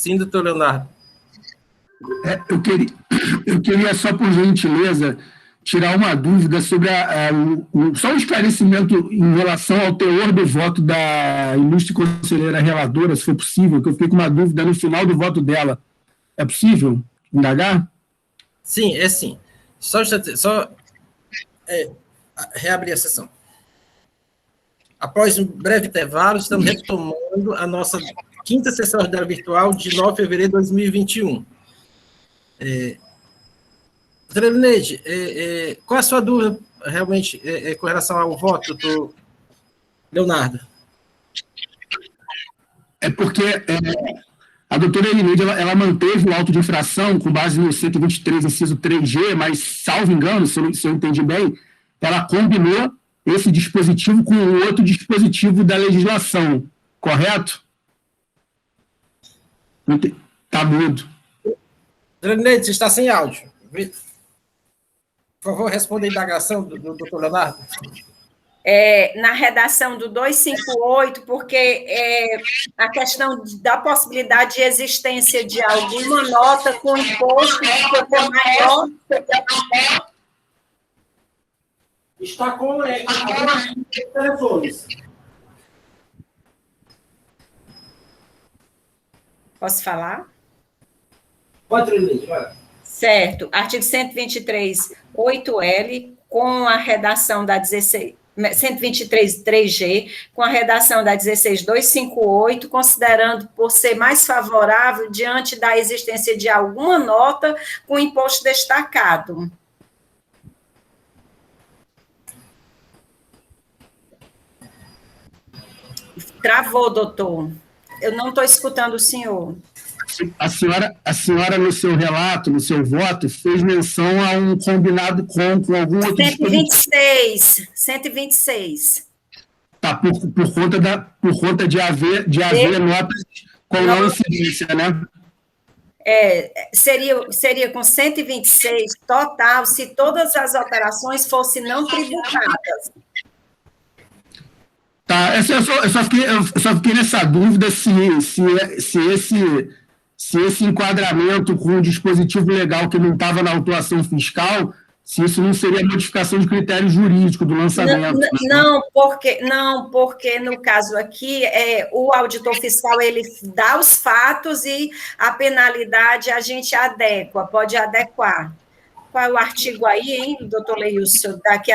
Sim, doutor Leonardo. Eu queria só, por gentileza, tirar uma dúvida sobre só um esclarecimento em relação ao teor do voto da ilustre conselheira relatora, se for possível, que eu fiquei com uma dúvida no final do voto dela. É possível indagar? Sim, é sim. Reabrir a sessão. Após um breve intervalo, estamos retomando a nossa quinta sessão ordinária virtual de 9 de fevereiro de 2021. Doutora Elineide, qual a sua dúvida, realmente, com relação ao voto, doutor Leonardo? É porque a doutora Elineide, ela manteve o auto de infração com base no 123, inciso 3G, mas, salvo engano, se eu entendi bem, ela combinou esse dispositivo com o outro dispositivo da legislação, correto? Está mudo. Doutora Elineide, você está sem áudio. Por favor, responda a indagação do doutor Leonardo. Na redação do 258, porque a questão da possibilidade de existência de alguma nota com imposto que for maior. Está com telefones. Posso falar? Pode, Elineide, vai. Certo. Artigo 123, 8L, com a redação da 123, 3G, com a redação da 16258, considerando por ser mais favorável diante da existência de alguma nota com imposto destacado. Travou, doutor. Eu não estou escutando o senhor. A senhora, no seu relato, no seu voto, fez menção a um combinado com algum outro 126. Tá, por conta de haver notas com não incidência, né? Seria com 126 total, se todas as operações fossem não tributadas. Tá, eu só fiquei nessa dúvida se esse enquadramento com o dispositivo legal que não estava na autuação fiscal, se isso não seria modificação de critério jurídico do lançamento. Não, porque no caso aqui, o auditor fiscal ele dá os fatos e a penalidade a gente pode adequar. Qual é o artigo aí, hein, doutor Leilson, que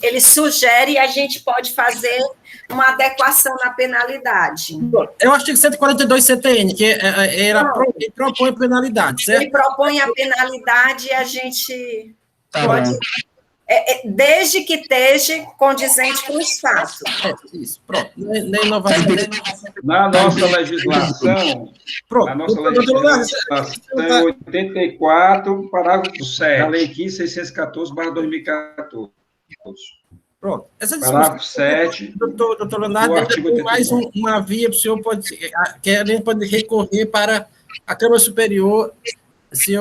ele sugere e a gente pode fazer uma adequação na penalidade. É o artigo 142 CTN, que ele propõe penalidade, certo? Ele propõe a penalidade e a gente pode... Bom. Desde que esteja condizente com os fatos. Isso, pronto. Na nossa legislação, é 84, parágrafo 7, da Lei 15.614/2014. Pronto. Essa parágrafo 7. Doutor Leonardo, tem mais uma via para o senhor que a gente pode recorrer para a Câmara Superior. Se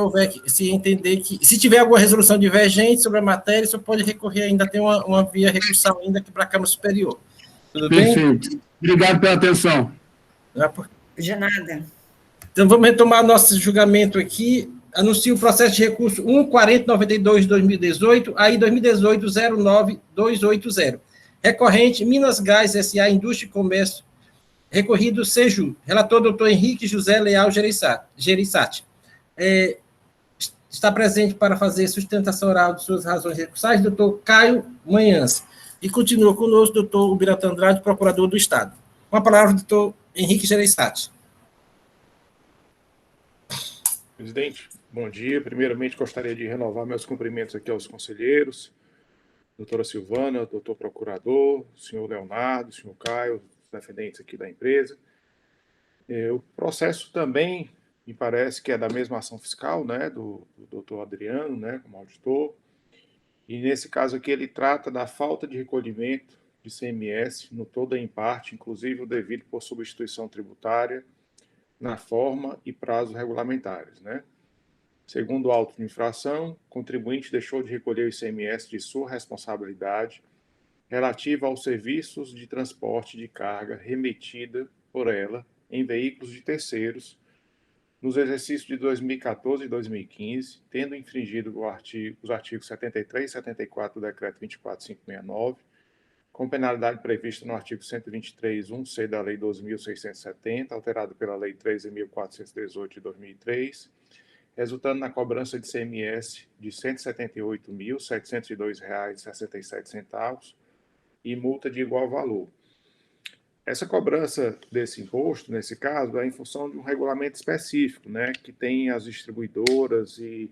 entender que, se tiver alguma resolução divergente sobre a matéria, você pode recorrer, ainda tem uma via recursal ainda aqui para a Câmara Superior. Tudo bem? Perfeito. Obrigado pela atenção. De nada. Então, vamos retomar nosso julgamento aqui. Anuncio o processo de recurso 1.4092 de 2018, aí 2018-09280. Recorrente, Minas Gás S.A. Indústria e Comércio, recorrido Seju. Relator, doutor Henrique José Leal Gereissati. Está presente para fazer sustentação oral de suas razões recursais, doutor Caio Manhãs. E continua conosco, doutor Ubiratan Andrade, procurador do Estado. Com a palavra, doutor Henrique Gereissati. Presidente, bom dia. Primeiramente, gostaria de renovar meus cumprimentos aqui aos conselheiros, doutora Silvana, doutor procurador, senhor Leonardo, senhor Caio, os defendentes aqui da empresa. O processo também me parece que é da mesma ação fiscal, né, do doutor Adriano, né, como auditor, e nesse caso aqui ele trata da falta de recolhimento de CMS no todo ou em parte, inclusive o devido por substituição tributária, na forma e prazo regulamentares, né. Segundo o auto de infração, o contribuinte deixou de recolher o ICMS de sua responsabilidade relativa aos serviços de transporte de carga remetida por ela em veículos de terceiros, nos exercícios de 2014 e 2015, tendo infringido os artigos 73 e 74 do Decreto 24.569, com penalidade prevista no artigo 123.1c da Lei 12.670, alterado pela Lei 13.418 de 2003, resultando na cobrança de CMS de R$ 178.702,67 e multa de igual valor. Essa cobrança desse imposto, nesse caso, é em função de um regulamento específico, né, que tem as distribuidoras e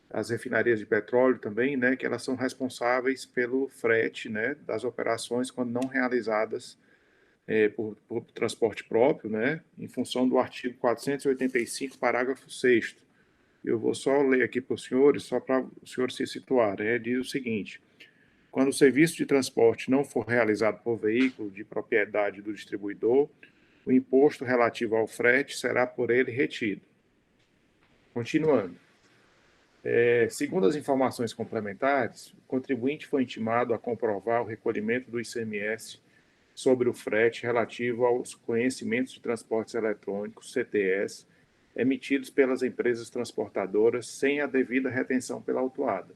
as refinarias de petróleo também, né, que elas são responsáveis pelo frete, né, das operações quando não realizadas por transporte próprio, né, em função do artigo 485, parágrafo 6º. Eu vou só ler aqui para os senhores, só para os senhores se situarem. Diz o seguinte: quando o serviço de transporte não for realizado por veículo de propriedade do distribuidor, o imposto relativo ao frete será por ele retido. Continuando. Segundo as informações complementares, o contribuinte foi intimado a comprovar o recolhimento do ICMS sobre o frete relativo aos conhecimentos de transportes eletrônicos, CTS, emitidos pelas empresas transportadoras sem a devida retenção pela autuada,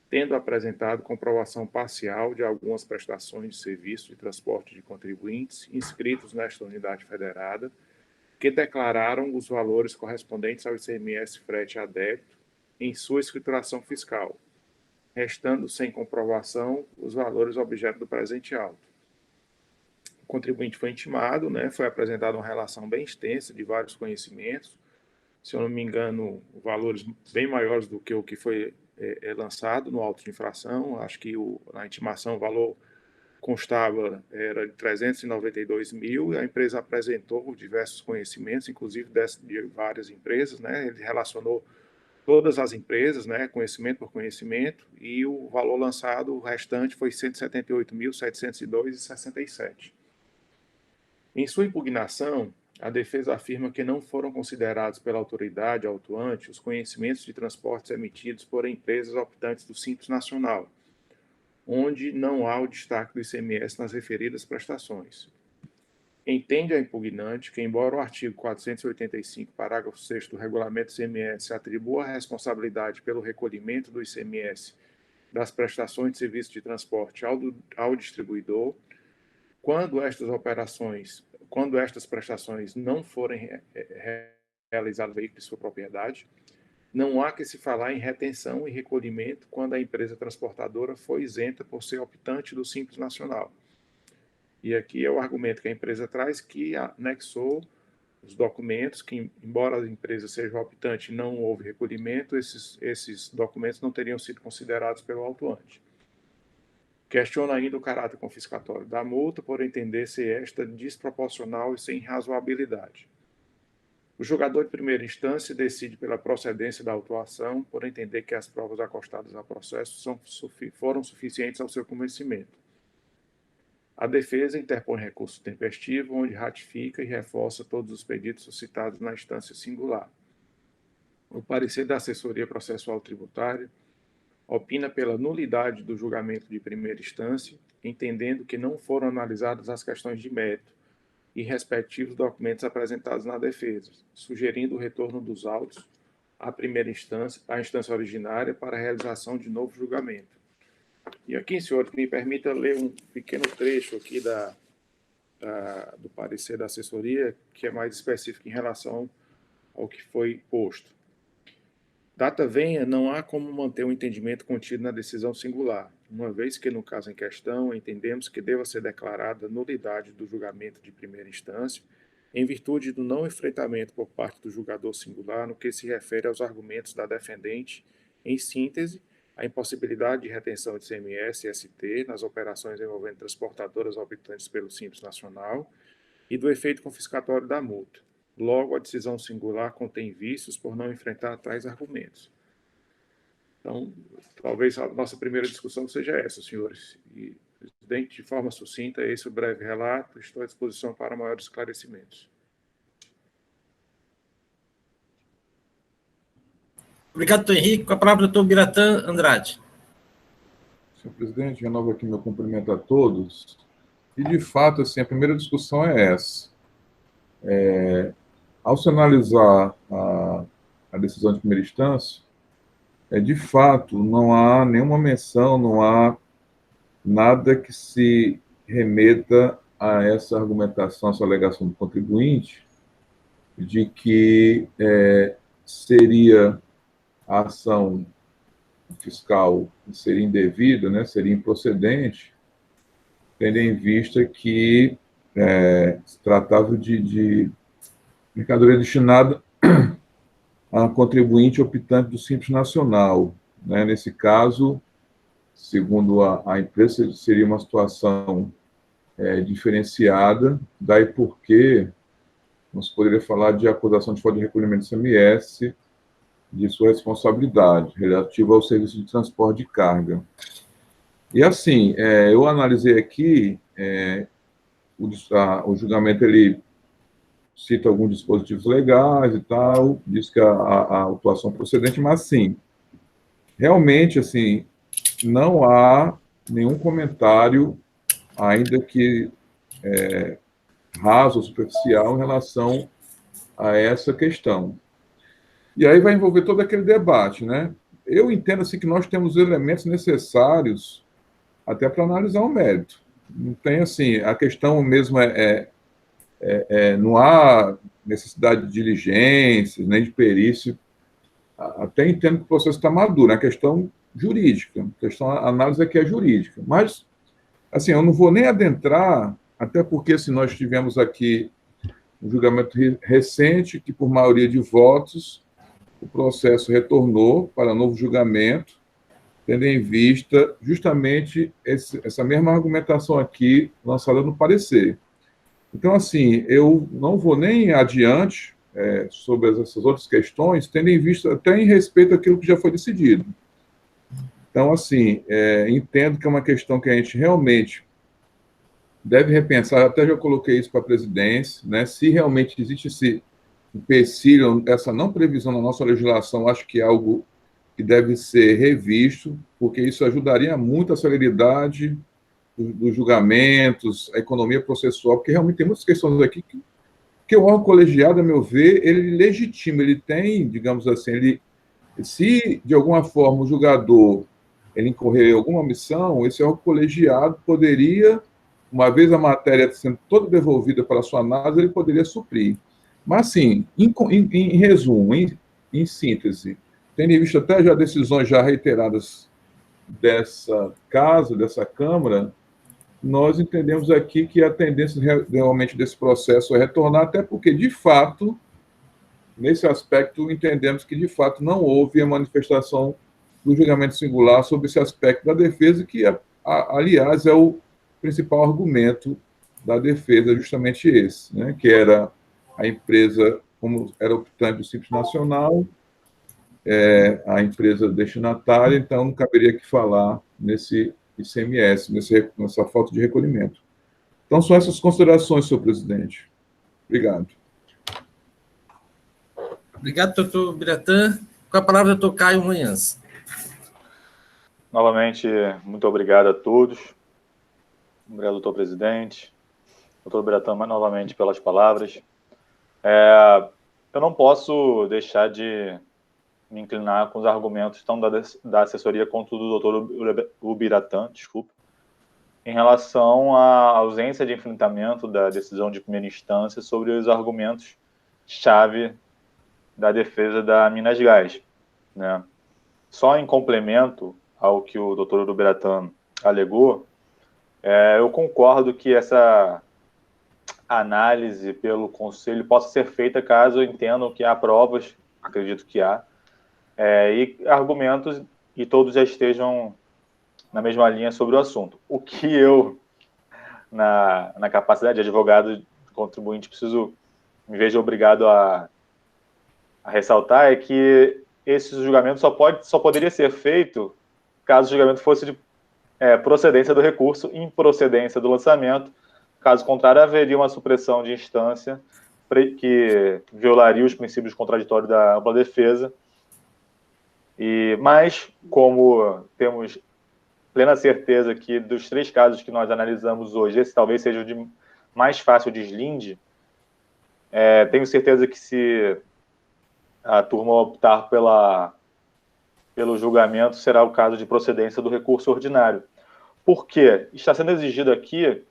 tendo apresentado comprovação parcial de algumas prestações de serviço de transporte de contribuintes inscritos nesta unidade federada, que declararam os valores correspondentes ao ICMS frete a débito em sua escrituração fiscal, restando sem comprovação os valores objeto do presente auto. O contribuinte foi intimado, né, foi apresentada uma relação bem extensa de vários conhecimentos, se eu não me engano, valores bem maiores do que o que foi lançado no auto de infração. Acho que na intimação o valor constava, era de 392 mil, e a empresa apresentou diversos conhecimentos, inclusive de várias empresas, né? Ele relacionou todas as empresas, né, conhecimento por conhecimento, e o valor lançado, o restante, foi 178.702,67. Em sua impugnação, a defesa afirma que não foram considerados pela autoridade autuante os conhecimentos de transportes emitidos por empresas optantes do Simples Nacional, onde não há o destaque do ICMS nas referidas prestações. Entende a impugnante que, embora o artigo 485, parágrafo 6º do Regulamento ICMS atribua a responsabilidade pelo recolhimento do ICMS das prestações de serviço de transporte ao distribuidor, quando estas prestações não forem realizadas no veículo de sua propriedade, não há que se falar em retenção e recolhimento quando a empresa transportadora foi isenta por ser optante do Simples Nacional. E aqui é o argumento que a empresa traz, que anexou os documentos, que embora a empresa seja optante e não houve recolhimento, esses documentos não teriam sido considerados pelo autuante. Questiona ainda o caráter confiscatório da multa, por entender ser esta desproporcional e sem razoabilidade. O julgador de primeira instância decide pela procedência da autuação, por entender que as provas acostadas ao processo foram suficientes ao seu convencimento. A defesa interpõe recurso tempestivo, onde ratifica e reforça todos os pedidos suscitados na instância singular. O parecer da assessoria processual tributária opina pela nulidade do julgamento de primeira instância, entendendo que não foram analisadas as questões de mérito e respectivos documentos apresentados na defesa, sugerindo o retorno dos autos à primeira instância, à instância originária, para a realização de novo julgamento. E aqui, senhor, me permita ler um pequeno trecho aqui do parecer da assessoria, que é mais específico em relação ao que foi posto. Data venha, não há como manter o entendimento contido na decisão singular, uma vez que, no caso em questão, entendemos que deva ser declarada nulidade do julgamento de primeira instância, em virtude do não enfrentamento por parte do julgador singular no que se refere aos argumentos da defendente, em síntese, a impossibilidade de retenção de CMS e ST nas operações envolvendo transportadoras optantes pelo Simples Nacional e do efeito confiscatório da multa. Logo, a decisão singular contém vícios por não enfrentar tais argumentos. Então, talvez a nossa primeira discussão seja essa, senhores. E, presidente, de forma sucinta, esse é o breve relato. Estou à disposição para maiores esclarecimentos. Obrigado, doutor Henrique. Com a palavra, doutor Biratã Andrade. Senhor presidente, renovo aqui meu cumprimento a todos. E, de fato, assim, a primeira discussão é essa. ao se analisar a decisão de primeira instância, de fato, não há nenhuma menção, não há nada que se remeta a essa argumentação, essa alegação do contribuinte, de que seria a ação fiscal seria indevida, né, seria improcedente, tendo em vista que se tratava de mercadoria destinada a contribuinte optante do Simples Nacional. Né? Nesse caso, segundo a empresa, seria uma situação diferenciada, daí porque não se poderia falar de acusação de falta de recolhimento do ICMS, de sua responsabilidade, relativa ao serviço de transporte de carga. E assim, eu analisei aqui, o julgamento ele cita alguns dispositivos legais e tal, diz que a autuação procedente, mas sim, realmente, assim, não há nenhum comentário, ainda que raso ou superficial, em relação a essa questão. E aí vai envolver todo aquele debate, né? Eu entendo assim que nós temos os elementos necessários até para analisar o mérito. Não tem assim, a questão mesmo não há necessidade de diligências, nem de perícia. Até entendo que o processo está maduro, é uma questão jurídica, a análise aqui é jurídica. Mas, assim, eu não vou nem adentrar, até porque assim, nós tivemos aqui um julgamento recente, que por maioria de votos, o processo retornou para novo julgamento, tendo em vista justamente essa mesma argumentação aqui lançada no parecer. Então, assim, eu não vou nem adiante sobre essas outras questões, tendo em vista até em respeito àquilo que já foi decidido. Então, assim, entendo que é uma questão que a gente realmente deve repensar, até já coloquei isso para a presidência, né, se realmente existe esse empecilho, essa não previsão na nossa legislação, acho que é algo que deve ser revisto, porque isso ajudaria muito a celeridade dos julgamentos, a economia processual, porque realmente tem muitas questões aqui que o órgão colegiado, a meu ver, ele legitima, ele tem, digamos assim, se de alguma forma o julgador ele incorrer em alguma omissão, esse órgão colegiado poderia, uma vez a matéria sendo toda devolvida para a sua análise, ele poderia suprir. Mas, assim, em resumo, em síntese, tendo em vista até já decisões já reiteradas dessa casa, dessa Câmara, nós entendemos aqui que a tendência realmente desse processo é retornar, até porque, de fato, nesse aspecto, entendemos que, de fato, não houve a manifestação do julgamento singular sobre esse aspecto da defesa, que, aliás, é o principal argumento da defesa, justamente esse, né, que era a empresa, como era optante do Simples Nacional, a empresa destinatária, então não caberia aqui falar nesse ICMS, nessa falta de recolhimento. Então, são essas considerações, senhor presidente. Obrigado. Obrigado, doutor Biratã. Com a palavra, doutor Caio Manhãs. Novamente, muito obrigado a todos. Obrigado, doutor presidente. Doutor Biratã, novamente, pelas palavras. Eu não posso deixar de me inclinar com os argumentos tanto da assessoria quanto do doutor Ubiratã, desculpa, em relação à ausência de enfrentamento da decisão de primeira instância sobre os argumentos-chave da defesa da Minas Gás, né? Só em complemento ao que o doutor Ubiratã alegou, eu concordo que essa análise pelo Conselho possa ser feita caso entendam que há provas, acredito que há, e argumentos, e todos já estejam na mesma linha sobre o assunto. O que eu, na capacidade de advogado contribuinte, me vejo obrigado a ressaltar é que esse julgamento só poderia ser feito caso o julgamento fosse de procedência do recurso, improcedência do lançamento. Caso contrário, haveria uma supressão de instância que violaria os princípios contraditórios da ampla defesa. Mas, como temos plena certeza que dos 3 casos que nós analisamos hoje, esse talvez seja o de mais fácil deslinde, Tenho certeza que se a turma optar pelo julgamento, será o caso de procedência do recurso ordinário. Por quê? Está sendo exigido aqui,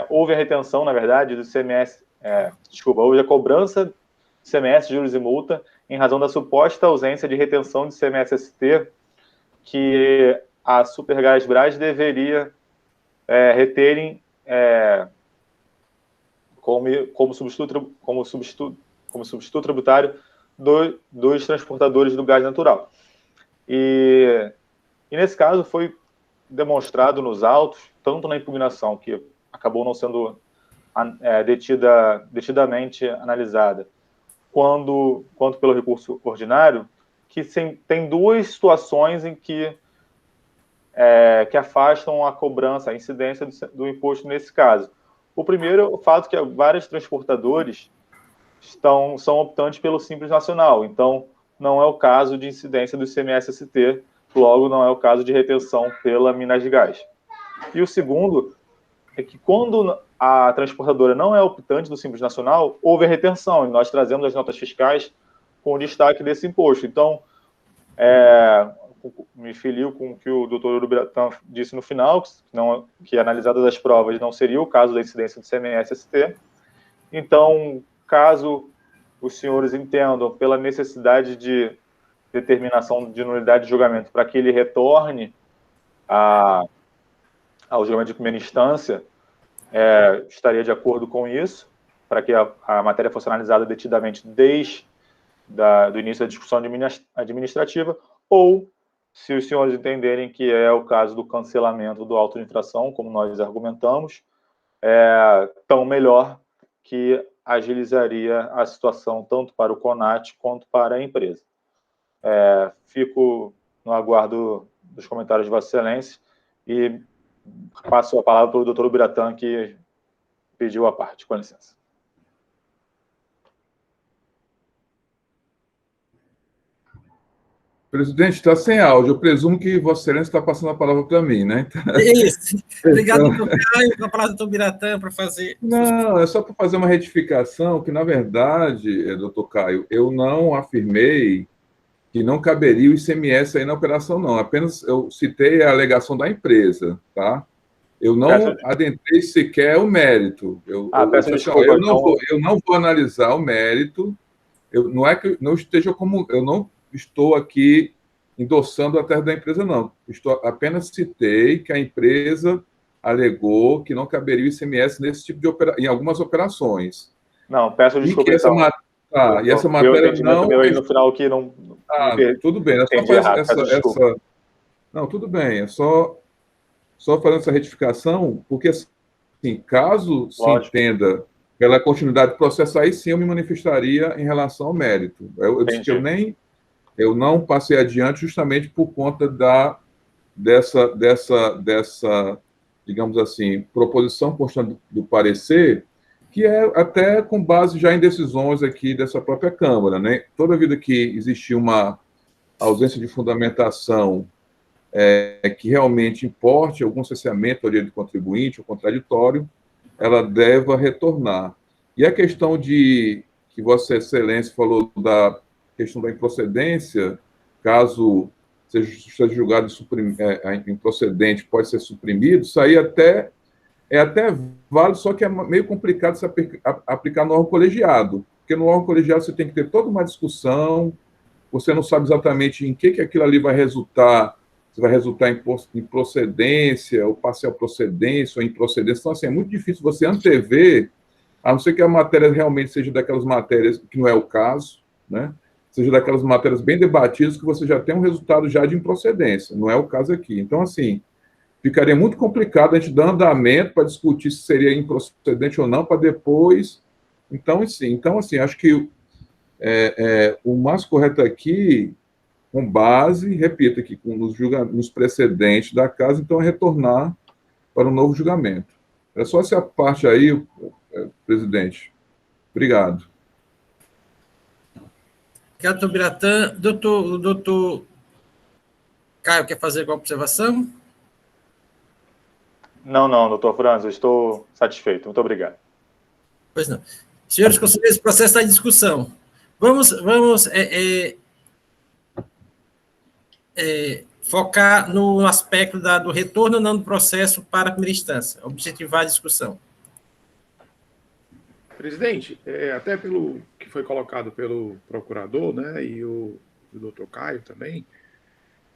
houve a retenção, na verdade, do ICMS, houve a cobrança de ICMS, juros e multa, em razão da suposta ausência de retenção de ICMS-ST, que a Supergasbras deveria reterem como substituto tributário dos transportadores do gás natural. E nesse caso foi demonstrado nos autos, tanto na impugnação, que acabou não sendo detidamente analisada, quanto pelo recurso ordinário, que tem duas situações em que afastam a cobrança, a incidência do imposto nesse caso. O primeiro é o fato que vários transportadores são optantes pelo Simples Nacional, então não é o caso de incidência do ICMS-ST, logo não é o caso de retenção pela Minas de Gás. E o segundo é que quando a transportadora não é optante do Simples Nacional, houve a retenção, e nós trazemos as notas fiscais com o destaque desse imposto. Então, me filio com o que o doutor Urubiratã disse no final, que analisadas as provas não seria o caso da incidência do ICMS-ST. Então, caso os senhores entendam pela necessidade de determinação de nulidade de julgamento para que ele retorne ao julgamento de primeira instância, estaria de acordo com isso, para que a matéria fosse analisada detidamente desde do início da discussão administrativa, ou, se os senhores entenderem que é o caso do cancelamento do auto de infração, como nós argumentamos, tão melhor, que agilizaria a situação tanto para o CONAT quanto para a empresa. Fico no aguardo dos comentários de Vossa Excelência e passo a palavra para o doutor Ubiratã, que pediu a parte. Com licença. Presidente, está sem áudio. Eu presumo que Vossa Excelência está passando a palavra para mim, né? Isso. Obrigado, doutor Caio. Com a palavra do doutor Biratã para fazer... Não, é só para fazer uma retificação, que, na verdade, doutor Caio, eu não afirmei que não caberia o ICMS aí na operação, não. Apenas eu citei a alegação da empresa, tá? Eu não adentrei sequer o mérito. Eu não vou analisar o mérito. Não é que não esteja como... Eu não estou aqui endossando a tese da empresa, não. Apenas citei que a empresa alegou que não caberia o ICMS nesse tipo de em algumas operações. Não, peço desculpa. E essa matéria não... no final que não... tudo bem. É só não, tudo bem. É só fazendo essa retificação, porque, assim, caso se entenda pela continuidade do processo, aí sim eu me manifestaria em relação ao mérito. Eu disse que eu não passei adiante justamente por conta dessa, digamos assim, proposição constante do parecer, que é até com base já em decisões aqui dessa própria Câmara, né? Toda vida que existir uma ausência de fundamentação que realmente importe algum cesseamento ao direito do contribuinte ou contraditório, ela deva retornar. E a questão que Vossa Excelência falou da questão da improcedência, caso seja julgado improcedente, pode ser suprimido, isso aí é até válido, só que é meio complicado se aplicar no órgão colegiado, porque no órgão colegiado você tem que ter toda uma discussão, você não sabe exatamente em que aquilo ali vai resultar, se vai resultar em procedência, ou parcial procedência, ou improcedência. Então, assim, é muito difícil você antever, a não ser que a matéria realmente seja daquelas matérias, que não é o caso, né? Seja daquelas matérias bem debatidas que você já tem um resultado já de improcedência. Não é o caso aqui. Então, assim, ficaria muito complicado a gente dar andamento para discutir se seria improcedente ou não, para depois... Então, assim, acho que o mais correto aqui, com base, repito aqui, nos precedentes da casa, então é retornar para um novo julgamento. É só essa parte aí, presidente. Obrigado. Obrigado, doutor Biratã. Doutor Caio, quer fazer alguma observação? Não, doutor Franz, eu estou satisfeito. Muito obrigado. Pois não. Senhores conselheiros, o processo está em discussão. Vamos focar no aspecto do retorno ou não do processo para a primeira instância, objetivar a discussão. Presidente, até pelo que foi colocado pelo procurador, né, e o doutor Caio também,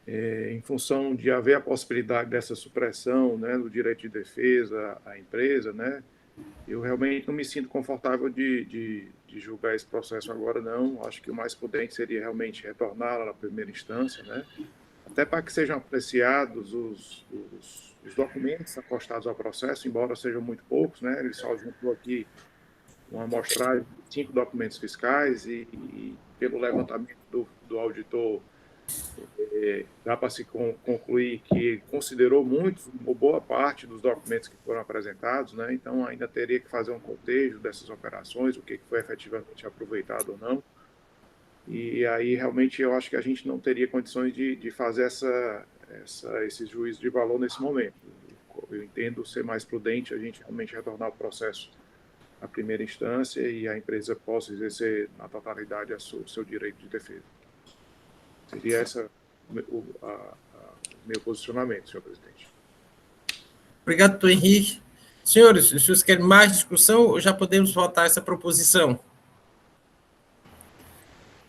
em função de haver a possibilidade dessa supressão, né, do direito de defesa à empresa, né, eu realmente não me sinto confortável de julgar esse processo agora, não. Acho que o mais prudente seria realmente retornar à primeira instância, né, até para que sejam apreciados os documentos acostados ao processo, embora sejam muito poucos, né, ele só juntou aqui uma amostragem de 5 documentos fiscais e pelo levantamento do auditor, dá para se concluir que considerou uma boa parte dos documentos que foram apresentados, né? Então ainda teria que fazer um cotejo dessas operações, o que foi efetivamente aproveitado ou não. E aí realmente eu acho que a gente não teria condições de fazer esse juízo de valor nesse momento. Eu entendo ser mais prudente a gente realmente retornar o processo à primeira instância e a empresa possa exercer na totalidade o seu direito de defesa. Seria esse o meu posicionamento, senhor presidente. Obrigado, doutor Henrique. Senhores, os senhores querem mais discussão ou já podemos votar essa proposição?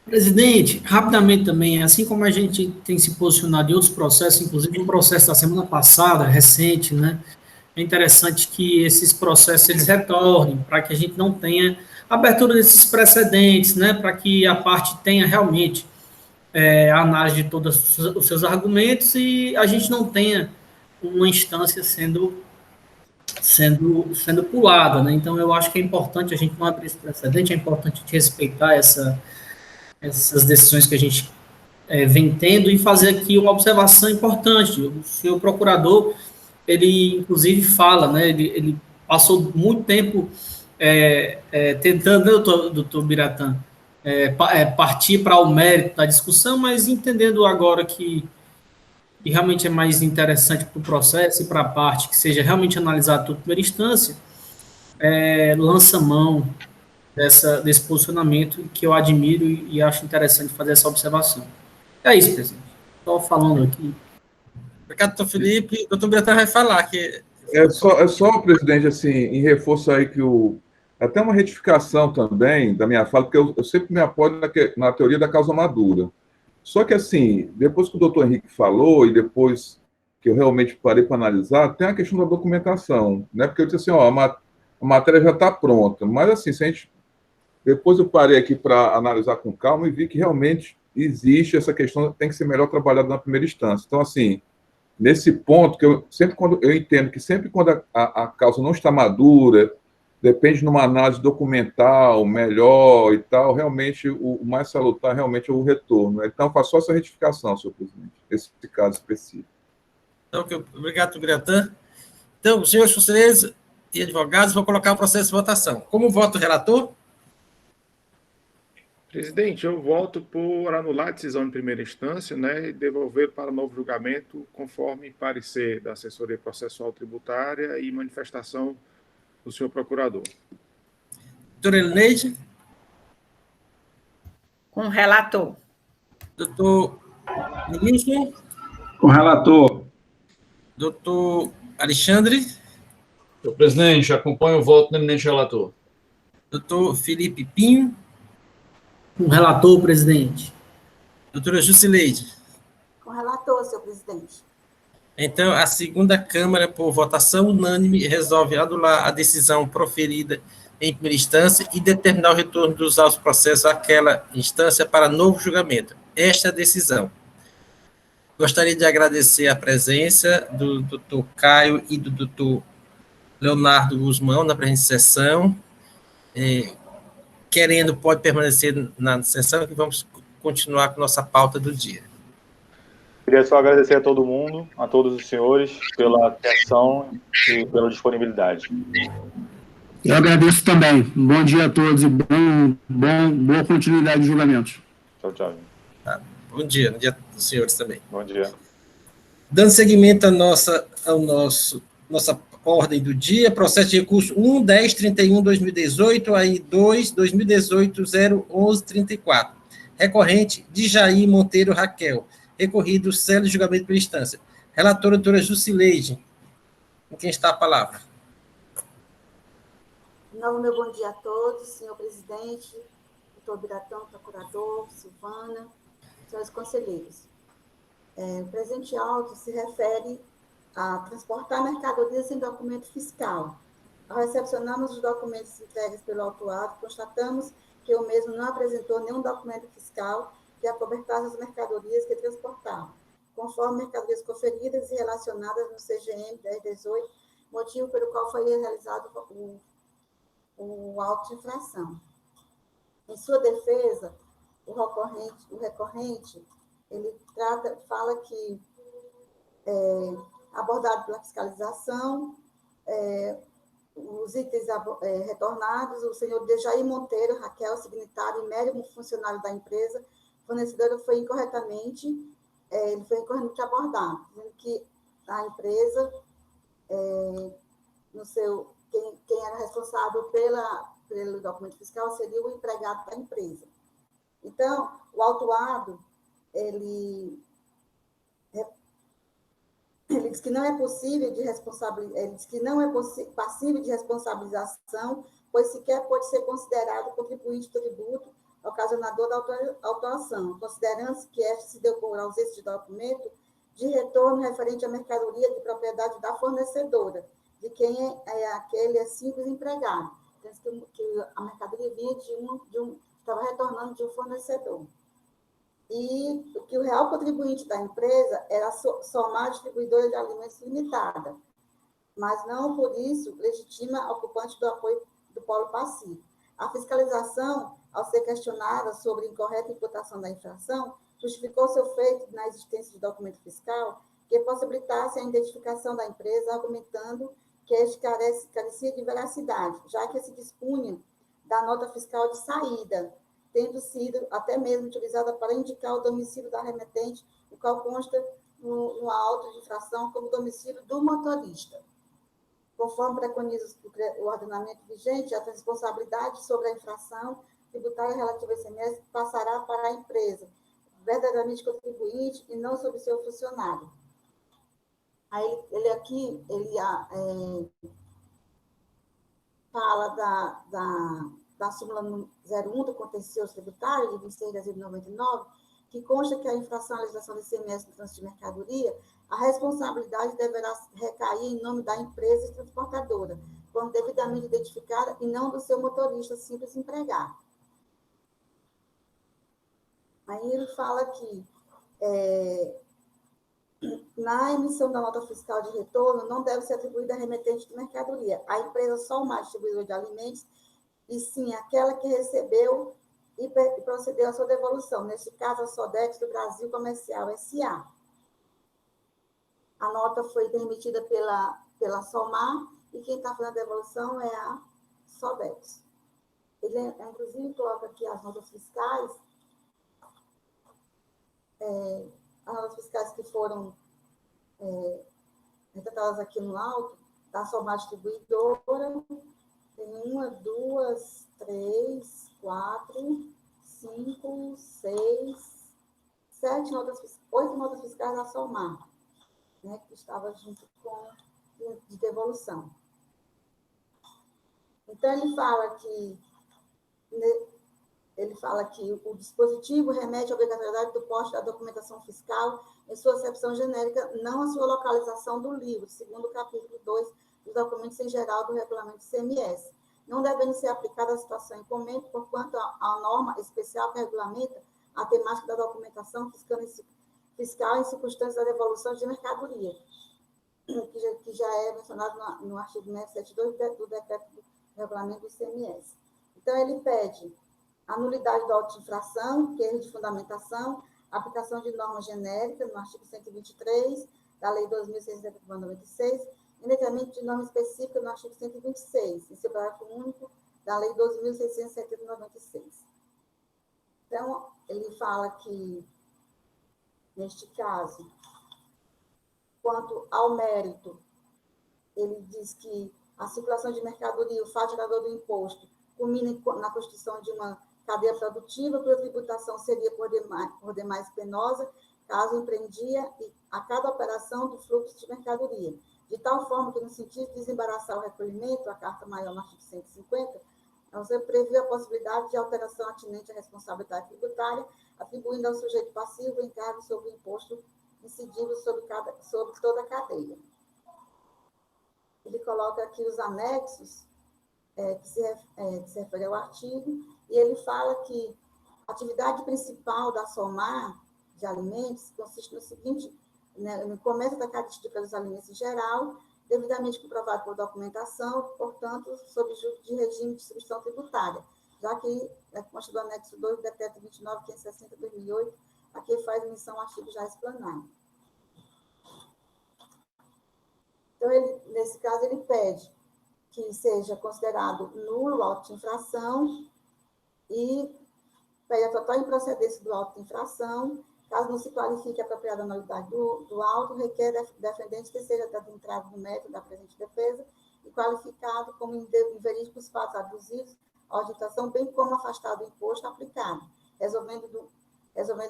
Presidente, rapidamente também, assim como a gente tem se posicionado em outros processos, inclusive um processo da semana passada, recente, né? É interessante que esses processos eles retornem, para que a gente não tenha abertura desses precedentes, né? Para que a parte tenha realmente a análise de todos os seus argumentos e a gente não tenha uma instância sendo pulada, né? Então, eu acho que é importante a gente não abrir esse precedente, é importante a gente respeitar essas decisões que a gente vem tendo e fazer aqui uma observação importante. O senhor procurador, ele, inclusive, fala, né? Ele passou muito tempo tentando, né, doutor Biratã, partir para o mérito da discussão, mas entendendo agora que realmente é mais interessante para o processo e para a parte que seja realmente analisado tudo em primeira instância, lança mão desse posicionamento que eu admiro e acho interessante fazer essa observação. É isso, presidente. Estou falando aqui. Obrigado, doutor Felipe. Doutor Biratã vai falar que... É só, presidente, assim, em reforço aí que até uma retificação também da minha fala, porque eu sempre me apoio na teoria da causa madura. Só que, assim, depois que o doutor Henrique falou e depois que eu realmente parei para analisar, tem a questão da documentação, né? Porque eu disse assim, a matéria já está pronta, mas, assim, depois eu parei aqui para analisar com calma e vi que realmente existe essa questão, tem que ser melhor trabalhada na primeira instância. Então, assim, nesse ponto, que eu entendo que sempre quando a causa não está madura, depende de uma análise documental melhor e tal, realmente o mais salutar realmente é o retorno. Então, faço só essa retificação, senhor presidente, esse caso específico. Então, obrigado, doutor Biratã. Então, senhores conselheiros e advogados, vou colocar o processo de votação. Como voto o relator? Presidente, eu voto por anular a decisão em primeira instância, né, e devolver para novo julgamento, conforme parecer da assessoria processual tributária e manifestação do senhor procurador. Doutora Elineide? Com o relator. Doutor Nilson? Com o relator. Doutor Alexandre? Senhor presidente, acompanho o voto do eminente relator. Doutor Felipe Pinho? Com o relator, presidente. Doutora Jusileide? Com o relator, senhor presidente. Então, a segunda Câmara, por votação unânime, resolve anular a decisão proferida em primeira instância e determinar o retorno dos autos processos àquela instância para novo julgamento. Esta é a decisão. Gostaria de agradecer a presença do doutor Caio e do doutor Leonardo Guzmão na presente sessão. Querendo, pode permanecer na sessão, que vamos continuar com nossa pauta do dia. Queria só agradecer a todo mundo, a todos os senhores, pela atenção e pela disponibilidade. Eu agradeço também. Bom dia a todos e boa continuidade de julgamentos. Tchau, tchau. Bom dia dos senhores também. Bom dia. Dando seguimento à nossa ordem do dia, processo de recurso 1.1031/2018, aí 2/2018-01134. Recorrente de Jair Monteiro Raquel. Recorrido Célio, julgamento por instância. Relatora, doutora Jusileide. Com quem está a palavra? De novo, meu bom dia a todos, senhor presidente, doutor Biratão, procurador, Silvana, senhores conselheiros. O presente auto se refere a transportar mercadorias sem documento fiscal. Ao recepcionarmos os documentos entregues pelo autuado, constatamos que o mesmo não apresentou nenhum documento fiscal que acobertasse as mercadorias que transportava, conforme mercadorias conferidas e relacionadas no CGM 1018, motivo pelo qual foi realizado o auto de infração. Em sua defesa, o recorrente ele fala que, abordado pela fiscalização, os itens retornados, o senhor Jair Monteiro Raquel, signatário e mérito funcionário da empresa, fornecedora foi incorretamente abordado, dizendo que a empresa, quem era responsável pelo documento fiscal seria o empregado da empresa. Então, o autuado, ele diz que não é possível passível de responsabilização, pois sequer pode ser considerado contribuinte do tributo ocasionador da autuação, considerando-se que este se deu por ausência de documento de retorno referente à mercadoria de propriedade da fornecedora, de quem aquele simples empregado, que a mercadoria vinha estava retornando de um fornecedor. E que o real contribuinte da empresa era Somar Distribuidora de Alimentos Limitada, mas não por isso legitima a ocupante do apoio do polo passivo. A fiscalização, ao ser questionada sobre incorreta imputação da infração, justificou seu feito na existência de documento fiscal que possibilitasse a identificação da empresa, argumentando que este carecia de veracidade, já que se dispunha da nota fiscal de saída, tendo sido até mesmo utilizada para indicar o domicílio da remetente, o qual consta no auto de infração como domicílio do motorista. Conforme preconiza o ordenamento vigente, a responsabilidade sobre a infração tributária relativa ao ICMS passará para a empresa, verdadeiramente contribuinte, e não sobre seu funcionário. Aí ele fala da súmula 01 do contencioso tributário, de 26 de dezembro de 99, que consta que a infração à legislação do ICMS no trânsito de mercadoria, a responsabilidade deverá recair em nome da empresa transportadora, quando devidamente identificada, e não do seu motorista simples empregado. Aí ele fala que na emissão da nota fiscal de retorno não deve ser atribuída a remetente de mercadoria, a empresa Somar Distribuidora de Alimentos, e sim aquela que recebeu e procedeu à sua devolução, neste caso a Sodex do Brasil Comercial S.A. A nota foi remetida pela Somar e quem está fazendo a devolução é a Sodex. Ele, inclusive, coloca aqui as notas fiscais, que foram retratadas aqui no auto, da Somar Distribuidora. Tem 1, 2, 3, 4, 5, 6, 7 notas, 8 notas fiscais da Somar, né, que estava junto com de devolução. Então, ele fala que o dispositivo remete à obrigatoriedade do porte da documentação fiscal em sua acepção genérica, não à sua localização do livro, segundo o capítulo 2 dos documentos em geral do regulamento do ICMS. Não devendo ser aplicada a situação em comento, porquanto a norma especial que regulamenta a temática da documentação fiscal em circunstâncias da devolução de mercadoria, que já é mencionado no artigo 672 do decreto do regulamento do ICMS. Então, ele pede a nulidade do auto de infração, que é erro de fundamentação, aplicação de norma genérica, no artigo 123 da Lei 2.696, e decretamento de norma específica no artigo 126, em seu parágrafo único da Lei 12.696. Então, ele fala que, neste caso, quanto ao mérito, ele diz que a circulação de mercadoria, o fato gerador do imposto, culmina na constituição de uma cadeia produtiva, cuja tributação seria por demais penosa, caso empreendia a cada operação do fluxo de mercadoria, de tal forma que, no sentido de desembaraçar o recolhimento, a Carta Maior no artigo 150, você previu a possibilidade de alteração atinente à responsabilidade tributária, atribuindo ao sujeito passivo o encargo sobre o imposto incidido sobre toda a cadeia. Ele coloca aqui os anexos que se refere ao artigo, e ele fala que a atividade principal da SOMAR de alimentos consiste no seguinte, né, no comércio da característica dos alimentos em geral, devidamente comprovado por documentação, portanto, sob de regime de substituição tributária, já que consta do anexo 2 do decreto 29.560/2008, a que faz menção ao artigo já explanado. Então, nesse caso, ele pede que seja considerado nulo o auto de infração e pede a total improcedência do auto de infração. Caso não se qualifique a apropriada nulidade do auto, requer defendente que seja dado entrada no mérito da presente defesa e qualificado como inverídico os fatos aduzidos à auditação, bem como afastado do imposto aplicado, resolvendo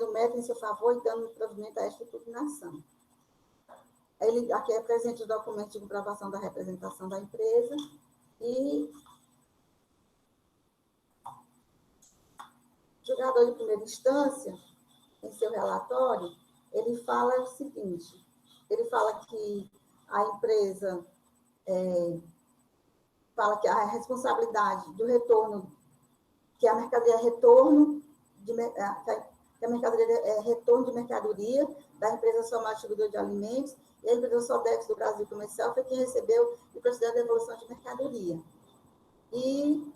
o mérito em seu favor e dando provimento a esta impugnação. Aqui é presente o documento de comprovação da representação da empresa e o julgador de primeira instância, em seu relatório, ele fala o seguinte, ele fala que a empresa fala que a responsabilidade do retorno, que a mercadoria é retorno de mercadoria da empresa SOMAR Distribuidora de Alimentos, e a empresa Sodex do Brasil Comercial foi quem recebeu e procedeu à devolução de mercadoria. E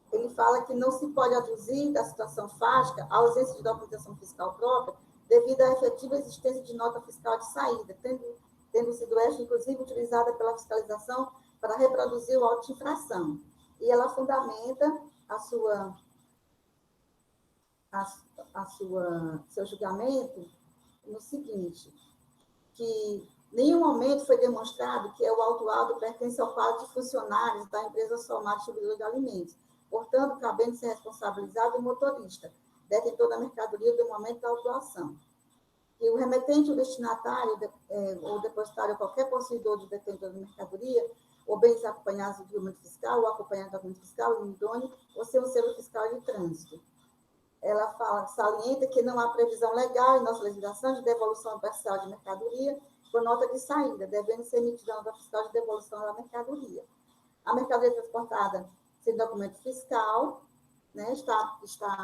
ele fala que não se pode aduzir da situação fática a ausência de documentação fiscal própria devido à efetiva existência de nota fiscal de saída, tendo sido esta, inclusive, utilizada pela fiscalização para reproduzir o auto de infração. E ela fundamenta seu julgamento no seguinte, que em nenhum momento foi demonstrado que o autuado pertence ao quadro de funcionários da empresa SOMAR Distribuidora de Alimentos. Portanto, cabendo ser responsabilizado o motorista, detentor da mercadoria do momento da autuação. E o remetente, o destinatário, ou depositário, qualquer possuidor de detentor da mercadoria, ou bens acompanhados do documento fiscal, ou acompanhado do documento fiscal, idôneo, ou ser um selo fiscal de trânsito. Ela salienta que não há previsão legal em nossa legislação de devolução parcial de mercadoria por nota de saída, devendo ser emitida nota fiscal de devolução da mercadoria. A mercadoria transportada sem documento fiscal, né, está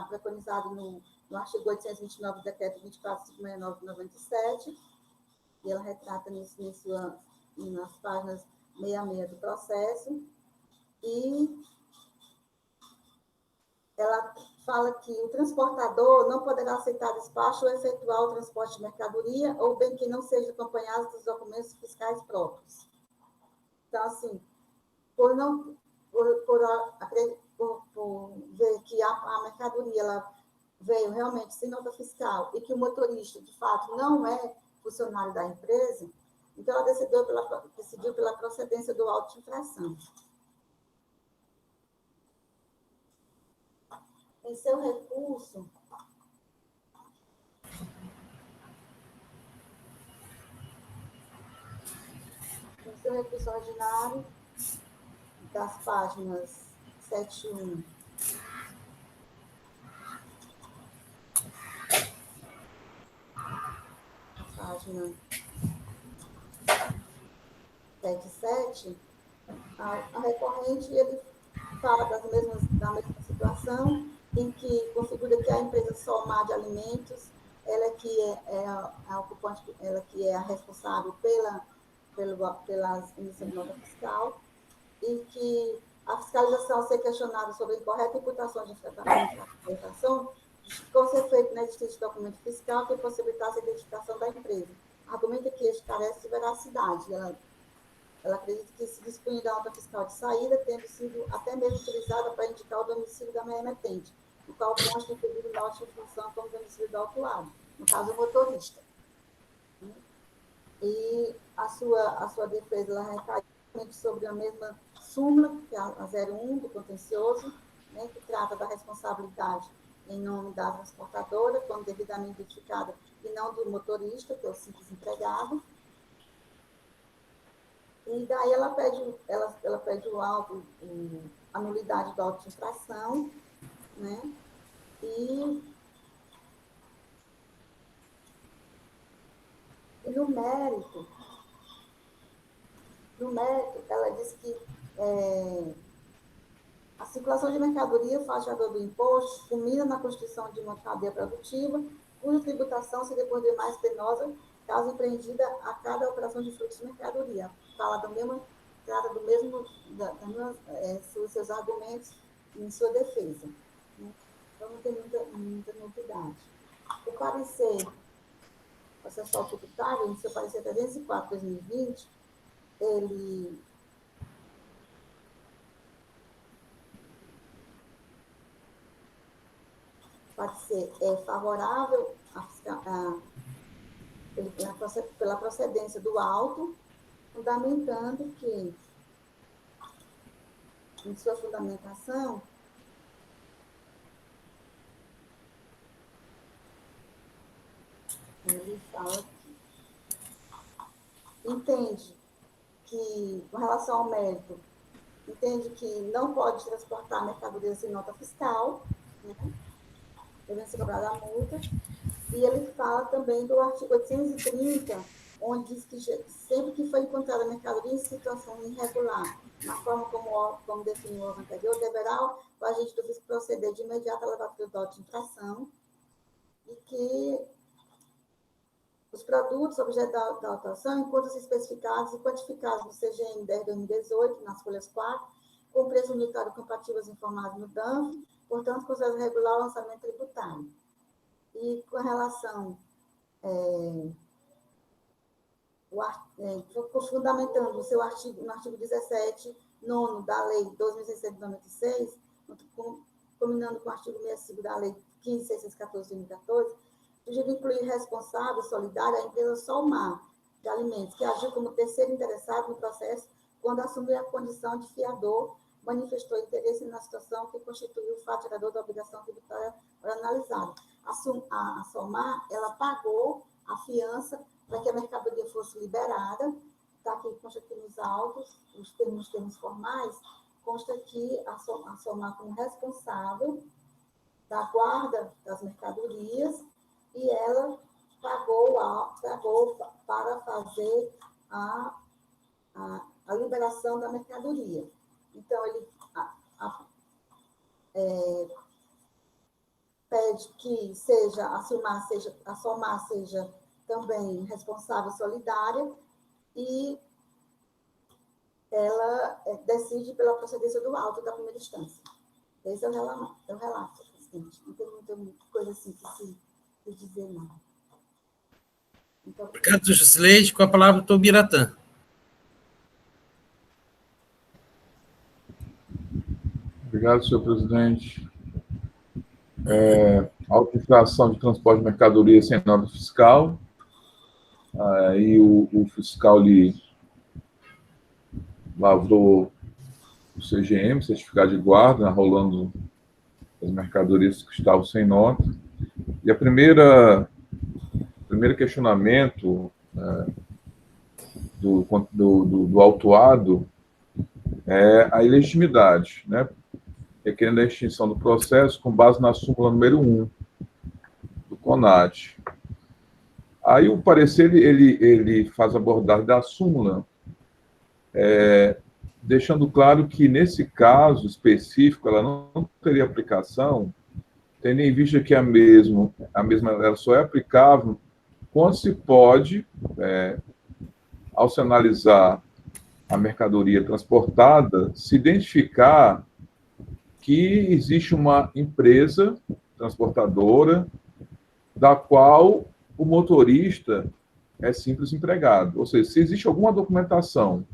preconizado no artigo 829 do decreto 24.569/97, e ela retrata nas páginas 66 do processo, e ela fala que o transportador não poderá aceitar despacho ou efetuar o transporte de mercadoria ou bem que não seja acompanhado dos documentos fiscais próprios. Então, assim, por ver que a mercadoria ela veio realmente sem nota fiscal e que o motorista, de fato, não é funcionário da empresa, então ela decidiu pela procedência do auto de infração. Em seu recurso, ordinário, das páginas 71 página 77, a recorrente ele fala da mesma situação, em que configura que a empresa SOMAR de Alimentos, ela que é a ocupante, ela que é a responsável pela emissão de nota fiscal, e que a fiscalização a ser questionada sobre a incorreta imputação de infração ficou ser feito na existência de documento fiscal que possibilitasse a identificação da empresa. Argumenta que este carece de veracidade. Ela acredita que se dispunha da nota fiscal de saída, tendo sido até mesmo utilizada para indicar o domicílio da remetente, no qual consta inclusive nota de função como domicílio do autuado, no caso, o motorista. E a sua defesa ela recai sobre a mesma súmula, que é a 01 do contencioso, né, que trata da responsabilidade em nome da transportadora, quando devidamente identificada, e não do motorista, que é o simples empregado. E daí ela pede o auto, a nulidade da auto de infração, né? E no mérito, ela diz que a circulação de mercadoria fatiador do imposto culmina na constituição de uma cadeia produtiva, cuja tributação se depois de mais penosa, caso empreendida a cada operação de fluxo de mercadoria. Fala trata do mesmo, seus argumentos em sua defesa. Né? Então, não tem muita novidade. O parecer processual tributário, em seu parecer 304/2020, ele parecer favorável pela procedência do auto, fundamentando que, em sua fundamentação, ele fala que entende que, com relação ao mérito, entende que não pode transportar mercadorias sem nota fiscal, né, devendo ser cobrada a multa, e ele fala também do artigo 830, onde diz que sempre que foi encontrada mercadoria em situação irregular, na forma como definiu o órgão anterior, deverá o agente do fisco proceder de imediato à levatura do auto de infração, e que os produtos objeto da autuação encontram-se especificados e quantificados no CGN 10/2018, nas folhas 4, com preço unitário compatíveis informados no DANF, portanto, considera regular o lançamento tributário. E com relação, fundamentando o seu artigo, no artigo 17, 9 da Lei 2.696, combinando com o artigo 65 da Lei 15.614/2014, sugere incluir responsável solidário a empresa Solmar de Alimentos, que agiu como terceiro interessado no processo quando assumiu a condição de fiador, manifestou interesse na situação que constituiu o fato gerador da obrigação tributária analisada. A Solmar, ela pagou a fiança para que a mercadoria fosse liberada, está aqui, consta aqui nos autos, nos termos formais, consta que a Solmar como responsável da guarda das mercadorias, e ela pagou para fazer a liberação da mercadoria. Então, ele pede que a Solmar seja também responsável solidária, e ela decide pela procedência do auto da primeira instância. Esse é o relato, presidente. Não tem muita coisa assim que se dizer, não. Então, obrigado, Jusleide. Com a palavra, o doutor Biratã. Obrigado, senhor presidente. Auto-infração de transporte de mercadoria sem nota fiscal. Aí o fiscal lhe lavrou o CGM, certificado de guarda, rolando as mercadorias que estavam sem nota. E o primeiro questionamento do autuado é a ilegitimidade, né? Requerendo a extinção do processo com base na súmula número 1 do CONAT. Aí o parecer, ele faz abordagem da súmula, deixando claro que, nesse caso específico, ela não teria aplicação, tendo em vista que a mesma ela só é aplicável quando se pode, ao se analisar a mercadoria transportada, se identificar que existe uma empresa transportadora da qual o motorista é simples empregado. Ou seja, se existe alguma documentação,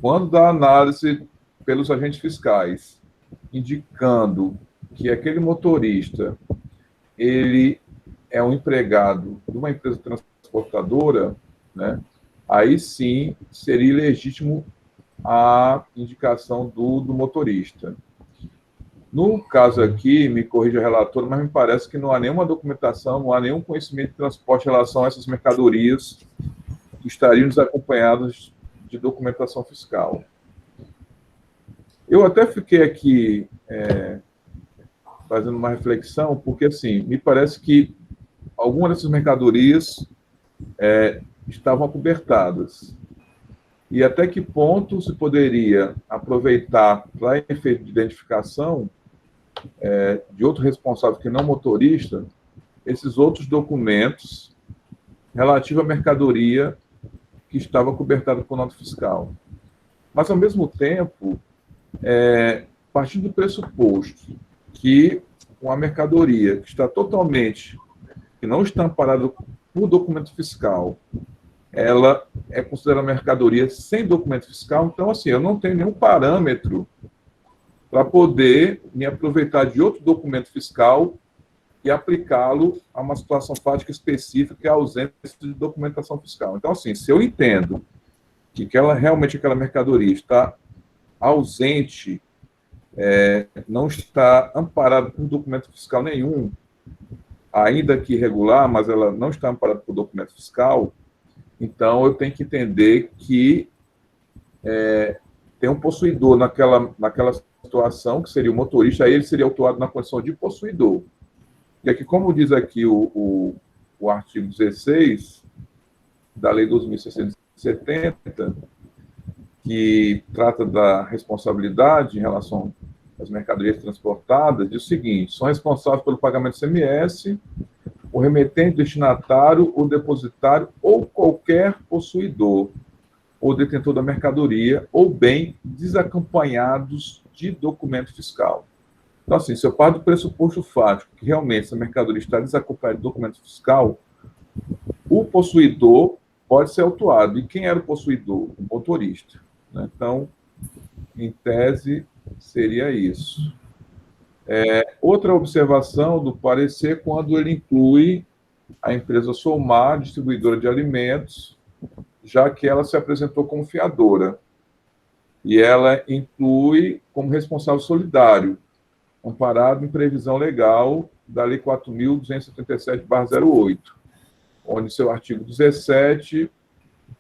quando da análise pelos agentes fiscais, indicando que aquele motorista ele é um empregado de uma empresa transportadora, né, aí sim seria ilegítimo a indicação do motorista. No caso aqui, me corrija a relatora, mas me parece que não há nenhuma documentação, não há nenhum conhecimento de transporte em relação a essas mercadorias que estariam desacompanhadas de documentação fiscal. Eu até fiquei aqui fazendo uma reflexão, porque, assim, me parece que algumas dessas mercadorias estavam acobertadas. E até que ponto se poderia aproveitar para efeito de identificação de outro responsável que não motorista, esses outros documentos relativos à mercadoria que estava cobertada por nota fiscal. Mas, ao mesmo tempo, partindo do pressuposto que uma mercadoria que está totalmente, que não está amparada por documento fiscal, ela é considerada mercadoria sem documento fiscal, então, assim, eu não tenho nenhum parâmetro para poder me aproveitar de outro documento fiscal e aplicá-lo a uma situação fática específica, que é a ausência de documentação fiscal. Então, assim, se eu entendo que realmente aquela mercadoria está ausente, não está amparada por documento fiscal nenhum, ainda que irregular, mas ela não está amparada por documento fiscal, então eu tenho que entender que tem um possuidor naquela situação, que seria o motorista, aí ele seria autuado na condição de possuidor. E aqui, como diz aqui o artigo 16 da Lei 2.670, que trata da responsabilidade em relação às mercadorias transportadas, diz o seguinte: são responsáveis pelo pagamento do ICMS o remetente, destinatário, o depositário ou qualquer possuidor ou detentor da mercadoria ou bem desacompanhados de documento fiscal. Então, assim, se eu parto do pressuposto fático que realmente essa mercadoria está desacompanhada de documento fiscal, o possuidor pode ser autuado. E quem era o possuidor? O motorista. Né? Então, em tese, seria isso. Outra observação do parecer, quando ele inclui a empresa Somar, distribuidora de alimentos, já que ela se apresentou como fiadora. E ela inclui como responsável solidário, amparado em previsão legal da Lei 4.277/08, onde, seu artigo 17,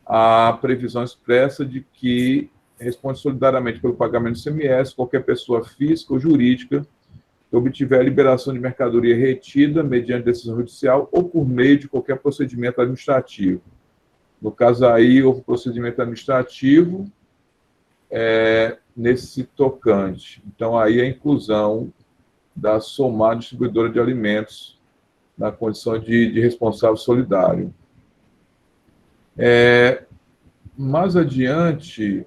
a previsão expressa de que responde solidariamente pelo pagamento do ICMS qualquer pessoa física ou jurídica que obtiver a liberação de mercadoria retida mediante decisão judicial ou por meio de qualquer procedimento administrativo. No caso aí, houve procedimento administrativo nesse tocante. Então, aí a inclusão da Somar distribuidora de alimentos na condição de responsável solidário. Mais adiante,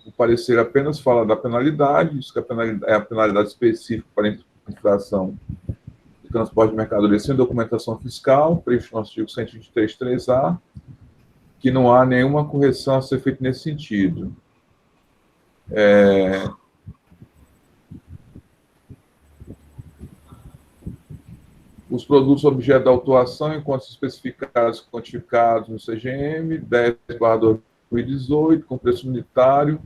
o parecer apenas fala da penalidade, diz que a penalidade específica para infração de transporte de mercadoria sem documentação fiscal, previsto no artigo 123.3a, que não há nenhuma correção a ser feita nesse sentido. Os produtos objeto da autuação, enquanto especificados e quantificados no CGM 10/2018, com preço unitário,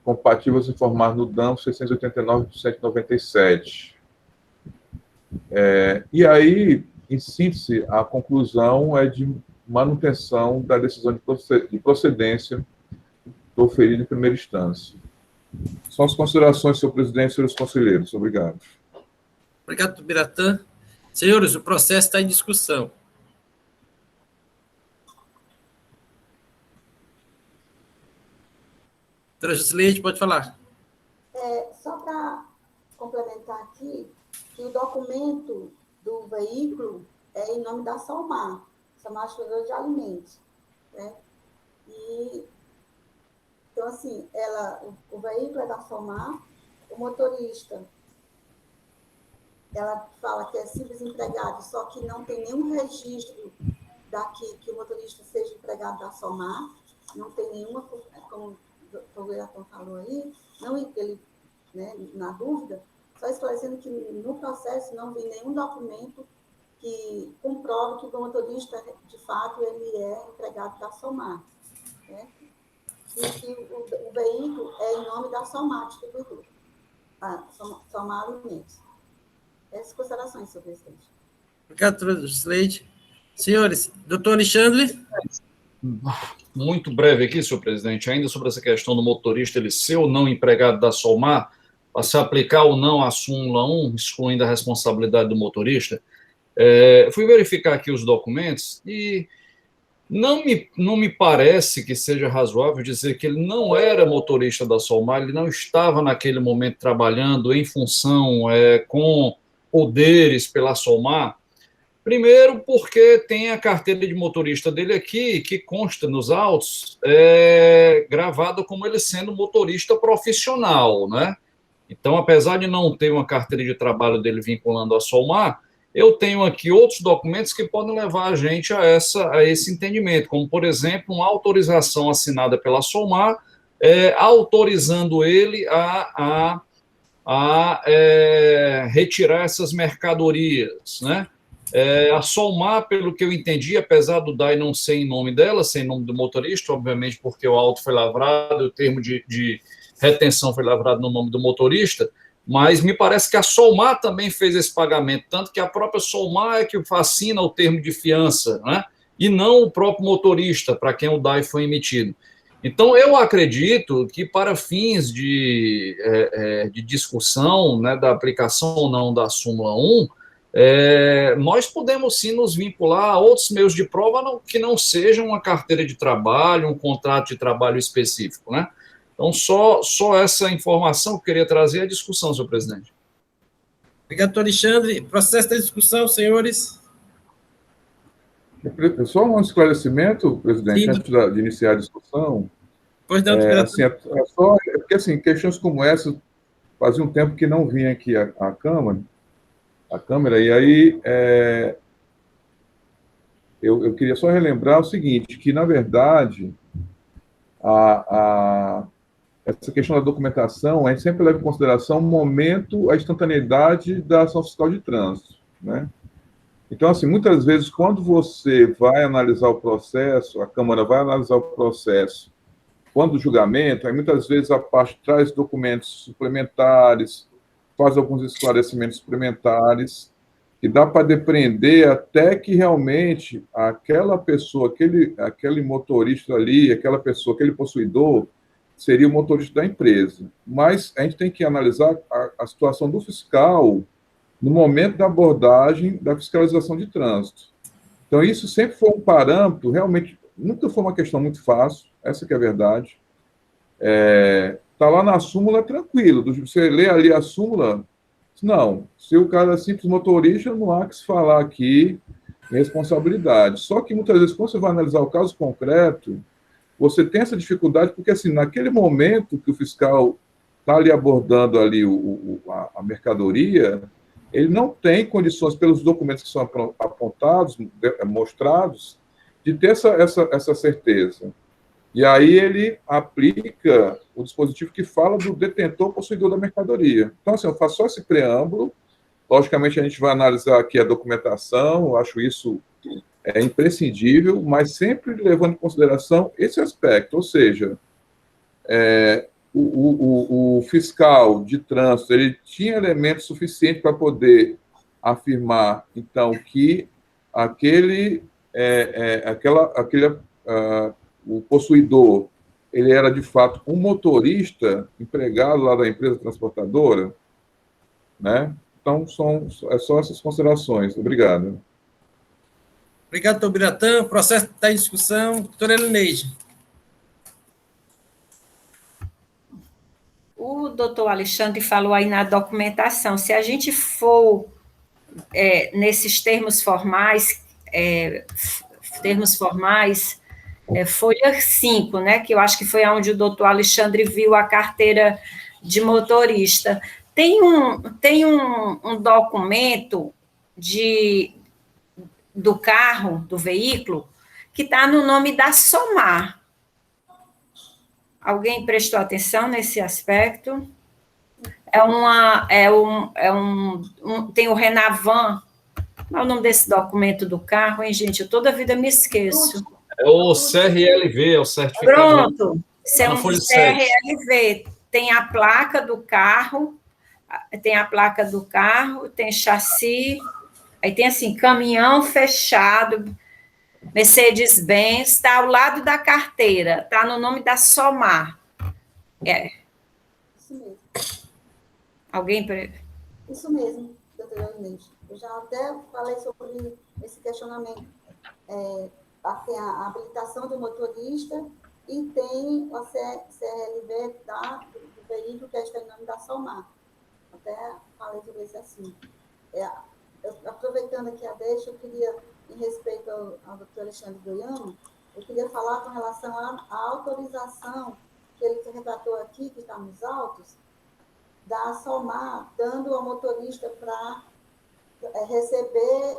compatíveis informados no DAM 689/197. E aí, em síntese, a conclusão é de manutenção da decisão de procedência proferida em primeira instância. São as considerações, senhor presidente e senhores conselheiros. Obrigado. Obrigado, doutor Biratã. Senhores, o processo está em discussão. Doutora Juscelide, pode falar. Só para complementar aqui, que o documento do veículo é em nome da Somar Distribuidora de Alimentos. Né? Então, assim, o veículo é da Somar, o motorista, ela fala que é simples empregado, só que não tem nenhum registro daqui que o motorista seja empregado da Somar, não tem nenhuma, como o doutor Biratã falou aí, não ele, né, na dúvida, só esclarecendo que no processo não vi nenhum documento que comprove que o motorista, de fato, ele é empregado da Somar, né? E que o veículo é em nome da Somar Distribuidora, Somar Alimentos. Essas considerações, senhor presidente. Obrigado, doutor Sleide. Senhores, doutor Alexandre? Muito breve aqui, senhor presidente, ainda sobre essa questão do motorista, ele ser ou não empregado da Solmar, para se aplicar ou não a súmula 1, excluindo a responsabilidade do motorista. Fui verificar aqui os documentos e não me parece que seja razoável dizer que ele não era motorista da Solmar, ele não estava naquele momento trabalhando em função com poderes pela Solmar. Primeiro, porque tem a carteira de motorista dele aqui, que consta nos autos, gravado como ele sendo motorista profissional, né? Então, apesar de não ter uma carteira de trabalho dele vinculando a Solmar, eu tenho aqui outros documentos que podem levar a gente a esse entendimento, como, por exemplo, uma autorização assinada pela Solmar, autorizando ele a retirar essas mercadorias, né? A Solmar, pelo que eu entendi, apesar do DAI não ser em nome dela, ser em nome do motorista, obviamente porque o auto foi lavrado, o termo de retenção foi lavrado no nome do motorista, mas me parece que a Solmar também fez esse pagamento, tanto que a própria Solmar é que assina o termo de fiança, né? E não o próprio motorista, para quem o DAI foi emitido. Então, eu acredito que para fins de discussão, né, da aplicação ou não da súmula 1, nós podemos sim nos vincular a outros meios de prova que não sejam uma carteira de trabalho, um contrato de trabalho específico, né? Então, só essa informação que eu queria trazer à discussão, senhor presidente. Obrigado, doutor Alexandre. Processo da discussão, senhores. Só um esclarecimento, presidente, Sim. antes de iniciar a discussão. Pois não, porque, assim, questões como essa, fazia um tempo que não vinha aqui a Câmara, e aí eu queria só relembrar o seguinte, que, na verdade, essa questão da documentação, a gente sempre leva em consideração o momento, a instantaneidade da ação fiscal de trânsito, né? Então, assim, muitas vezes, quando você vai analisar o processo, a Câmara vai analisar o processo, quando o julgamento, aí muitas vezes a parte traz documentos suplementares, faz alguns esclarecimentos suplementares, e dá para depreender até que realmente aquela pessoa, aquele motorista ali, aquela pessoa, aquele possuidor, seria o motorista da empresa. Mas a gente tem que analisar a situação do fiscal no momento da abordagem da fiscalização de trânsito. Então, isso sempre foi um parâmetro, realmente, nunca foi uma questão muito fácil, essa que é a verdade. Está lá na súmula, tranquilo. Você lê ali a súmula, não, se o cara é simples motorista, não há que se falar aqui em responsabilidade. Só que, muitas vezes, quando você vai analisar o caso concreto, você tem essa dificuldade, porque, assim, naquele momento que o fiscal está ali abordando ali a mercadoria, ele não tem condições, pelos documentos que são apontados, mostrados, de ter essa certeza. E aí ele aplica o dispositivo que fala do detentor possuidor da mercadoria. Então, assim, eu faço só esse preâmbulo. Logicamente, a gente vai analisar aqui a documentação, eu acho isso imprescindível, mas sempre levando em consideração esse aspecto, ou seja, o fiscal de trânsito, ele tinha elementos suficientes para poder afirmar, então, que o possuidor, ele era, de fato, um motorista empregado lá da empresa transportadora, né? Então, é só essas considerações. Obrigado. Obrigado, doutor Biratã. O processo está em discussão. Doutora Elineide. O doutor Alexandre falou aí na documentação. Se a gente for nesses termos formais, folha 5, né, que eu acho que foi onde o doutor Alexandre viu a carteira de motorista. Tem um documento do carro, do veículo, que está no nome da Somar. Alguém prestou atenção nesse aspecto? Tem o Renavan, Qual é o nome desse documento do carro, hein, gente? Eu toda vida me esqueço. É o CRLV, é o certificado. Pronto, isso é Na um folha 7. CRLV. Tem a placa do carro, tem chassi, aí tem assim, caminhão fechado, Mercedes-Benz, está ao lado da carteira, está no nome da Somar. Isso mesmo. Alguém... Isso mesmo, doutora Inês. Eu já até falei sobre esse questionamento. Tem a habilitação do motorista e tem a CRLV do veículo que está em nome da Somar. Até falei sobre esse assunto. Aproveitando aqui a deixa, eu queria, em respeito ao doutor Alexandre Goiano, eu queria falar com relação à autorização que ele retratou aqui, que está nos autos, da Somar, dando ao motorista para receber,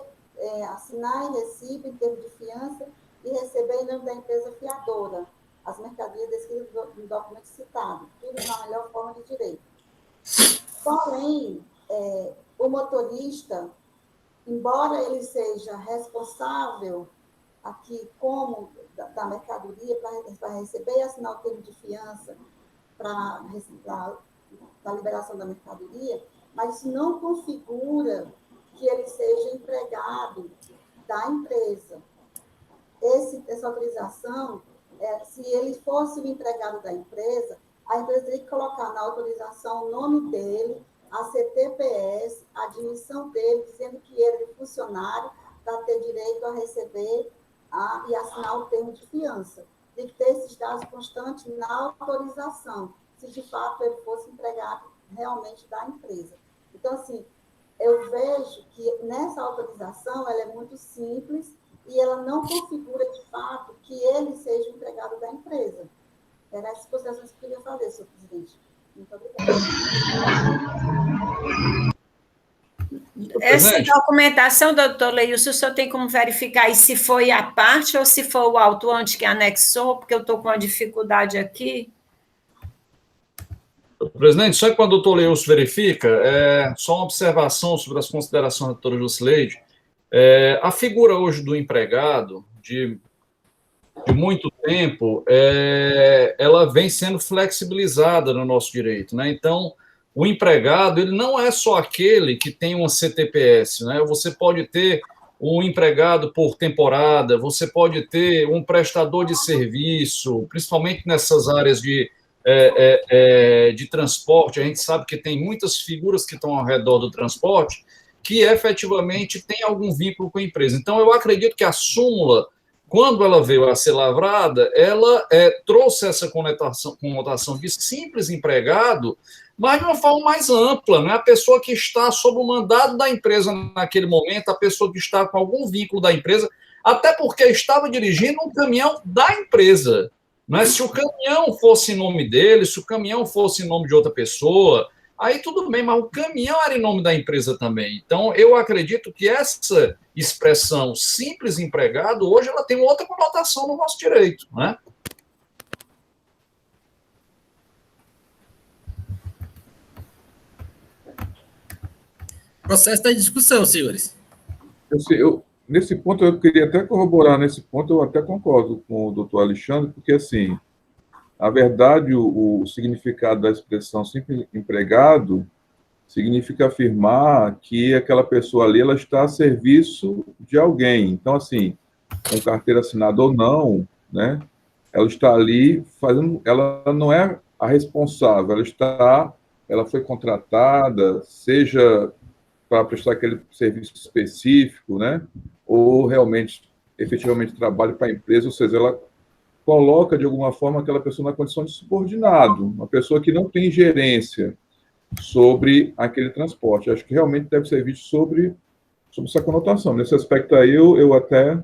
assinar em recibo, em termos de fiança, e receber em nome da empresa fiadora as mercadorias descritas no documento citado, tudo na melhor forma de direito. Porém, o motorista, embora ele seja responsável aqui como da mercadoria para receber e assinar o termo de fiança para a liberação da mercadoria, mas isso não configura que ele seja empregado da empresa. Essa autorização, se ele fosse o empregado da empresa, a empresa teria que colocar na autorização o nome dele, a CTPS, a admissão dele, dizendo que ele é funcionário para ter direito a receber e assinar o termo de fiança. Tem que ter esses dados constantes na autorização, se de fato ele fosse empregado realmente da empresa. Então, assim, eu vejo que nessa autorização ela é muito simples e ela não configura de fato que ele seja empregado da empresa. Eram essas considerações que eu queria fazer, senhor presidente. Muito obrigada. Essa documentação, doutor Leilson, o senhor tem como verificar aí se foi a parte ou se foi o autuante que anexou, porque eu estou com uma dificuldade aqui. Presidente, só que quando o doutor Leilson verifica, só uma observação sobre as considerações da doutora Jusileide. A figura hoje do empregado, de muito tempo, ela vem sendo flexibilizada no nosso direito, né? Então, o empregado, ele não é só aquele que tem uma CTPS, né? Você pode ter um empregado por temporada, você pode ter um prestador de serviço, principalmente nessas áreas de transporte. A gente sabe que tem muitas figuras que estão ao redor do transporte que efetivamente tem algum vínculo com a empresa. Então, eu acredito que a súmula, quando ela veio a ser lavrada, ela trouxe essa conotação de simples empregado, mas de uma forma mais ampla, né? A pessoa que está sob o mandado da empresa naquele momento, a pessoa que está com algum vínculo da empresa, até porque estava dirigindo um caminhão da empresa. Né? Se o caminhão fosse em nome dele, se o caminhão fosse em nome de outra pessoa, aí tudo bem, mas o caminhão era em nome da empresa também. Então, eu acredito que essa expressão simples empregado, hoje ela tem outra conotação no nosso direito, né? O processo está em discussão, senhores. Nesse ponto, eu queria até corroborar, nesse ponto eu até concordo com o doutor Alexandre, porque, assim, a verdade, o significado da expressão simples empregado significa afirmar que aquela pessoa ali, ela está a serviço de alguém. Então, assim, com carteira assinada ou não, né, ela está ali fazendo, ela não é a responsável, ela foi contratada, seja para prestar aquele serviço específico, né, ou realmente, efetivamente, trabalho para a empresa, ou seja, ela coloca, de alguma forma, aquela pessoa na condição de subordinado, uma pessoa que não tem gerência sobre aquele transporte. Acho que realmente deve ser visto sobre essa conotação. Nesse aspecto aí, eu até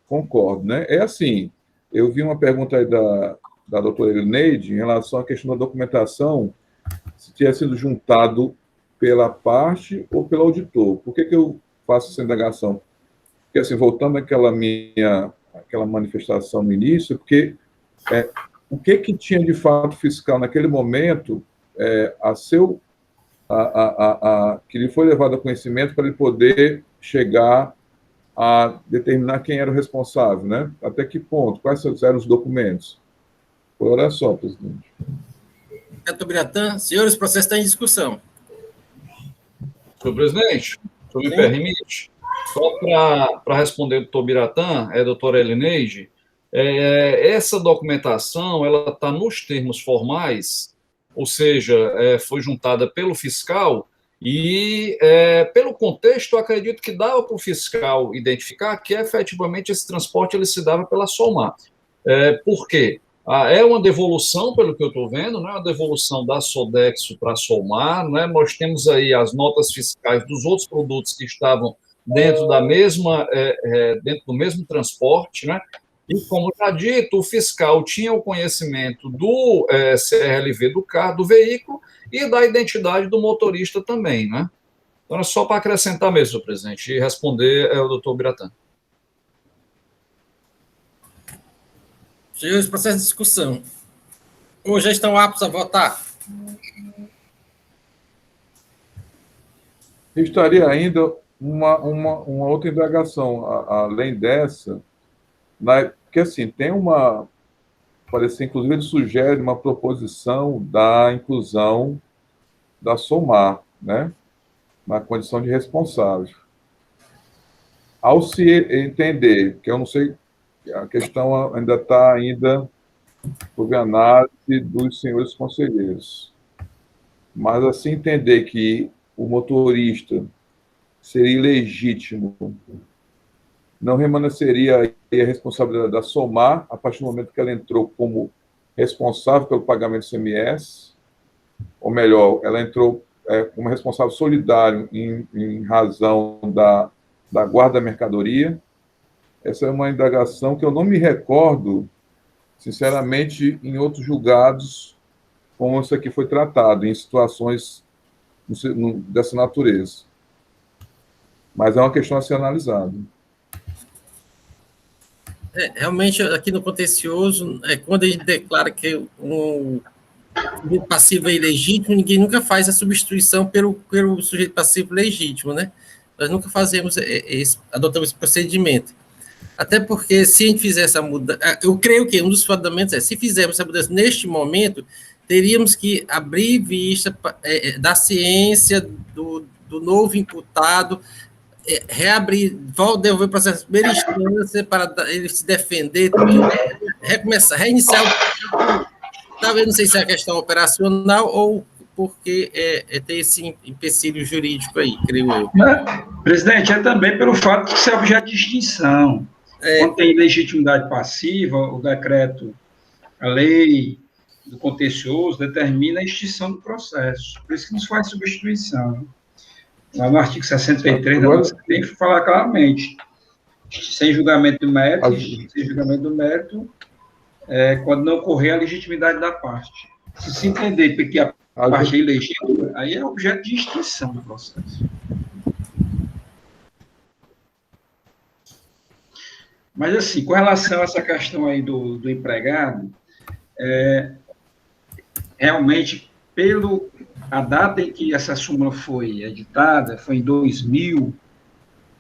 concordo, né? É assim, eu vi uma pergunta aí da doutora Elineide em relação à questão da documentação, se tinha sido juntado pela parte ou pelo auditor. Por que eu faço essa indagação? Porque, assim, voltando àquela manifestação no início, porque o que tinha de fato fiscal naquele momento que lhe foi levado a conhecimento para ele poder chegar a determinar quem era o responsável, né? Até que ponto? Quais eram os documentos? Olha só, presidente. Doutor Biratã, senhores, o processo está em discussão. Senhor presidente, se me permite, só para responder o doutor Biratã, doutora Elineide, essa documentação ela está nos termos formais, ou seja, foi juntada pelo fiscal e, pelo contexto, eu acredito que dava para o fiscal identificar que efetivamente esse transporte ele se dava pela SOMAR. Por quê? É uma devolução, pelo que eu estou vendo, né? Uma devolução da Sodexo para a SOMAR, né? Nós temos aí as notas fiscais dos outros produtos que estavam dentro da mesma, dentro do mesmo transporte, né? E, como já dito, o fiscal tinha o conhecimento do CRLV do carro, do veículo, e da identidade do motorista também, né? Então, é só para acrescentar mesmo, senhor presidente, e responder ao doutor Biratã. Senhores, processo de discussão. Ou já estão aptos a votar? Estaria ainda uma outra indagação, além dessa, porque assim, tem uma, parece, inclusive ele sugere uma proposição da inclusão da SOMAR, né, na condição de responsável. Ao se entender, que eu não sei, a questão ainda está sob análise dos senhores conselheiros, mas assim entender que o motorista seria ilegítimo, não remanesceria a responsabilidade da SOMAR a partir do momento que ela entrou como responsável pelo pagamento do ICMS, ou melhor, ela entrou como responsável solidário em razão da guarda da mercadoria. Essa é uma indagação que eu não me recordo, sinceramente, em outros julgados, como isso aqui foi tratado, em situações dessa natureza. Mas é uma questão a ser analisada. Realmente, aqui no contencioso, quando a gente declara que um sujeito passivo é ilegítimo, ninguém nunca faz a substituição pelo sujeito passivo legítimo, né? Nós nunca adotamos esse procedimento. Até porque, se a gente fizer essa mudança, eu creio que um dos fundamentos se fizermos essa mudança neste momento, teríamos que abrir vista da ciência do novo imputado, reabrir, devolver o processo de primeira instância para ele se defender, recomeçar, reiniciar. Talvez, não sei se é a questão operacional ou porque tem esse empecilho jurídico aí, creio eu. Presidente, também pelo fato de ser objeto de extinção. Quando tem legitimidade passiva, o decreto, a lei do contencioso determina a extinção do processo. Por isso que nos faz substituição. Lá no artigo 63 da nossa lei, fala claramente, sem julgamento do mérito, quando não ocorrer a legitimidade da parte. Se se entender que a parte é ilegítima, aí é objeto de extinção do processo. Mas, assim, com relação a essa questão aí do empregado, realmente, a data em que essa súmula foi editada, foi em 2000,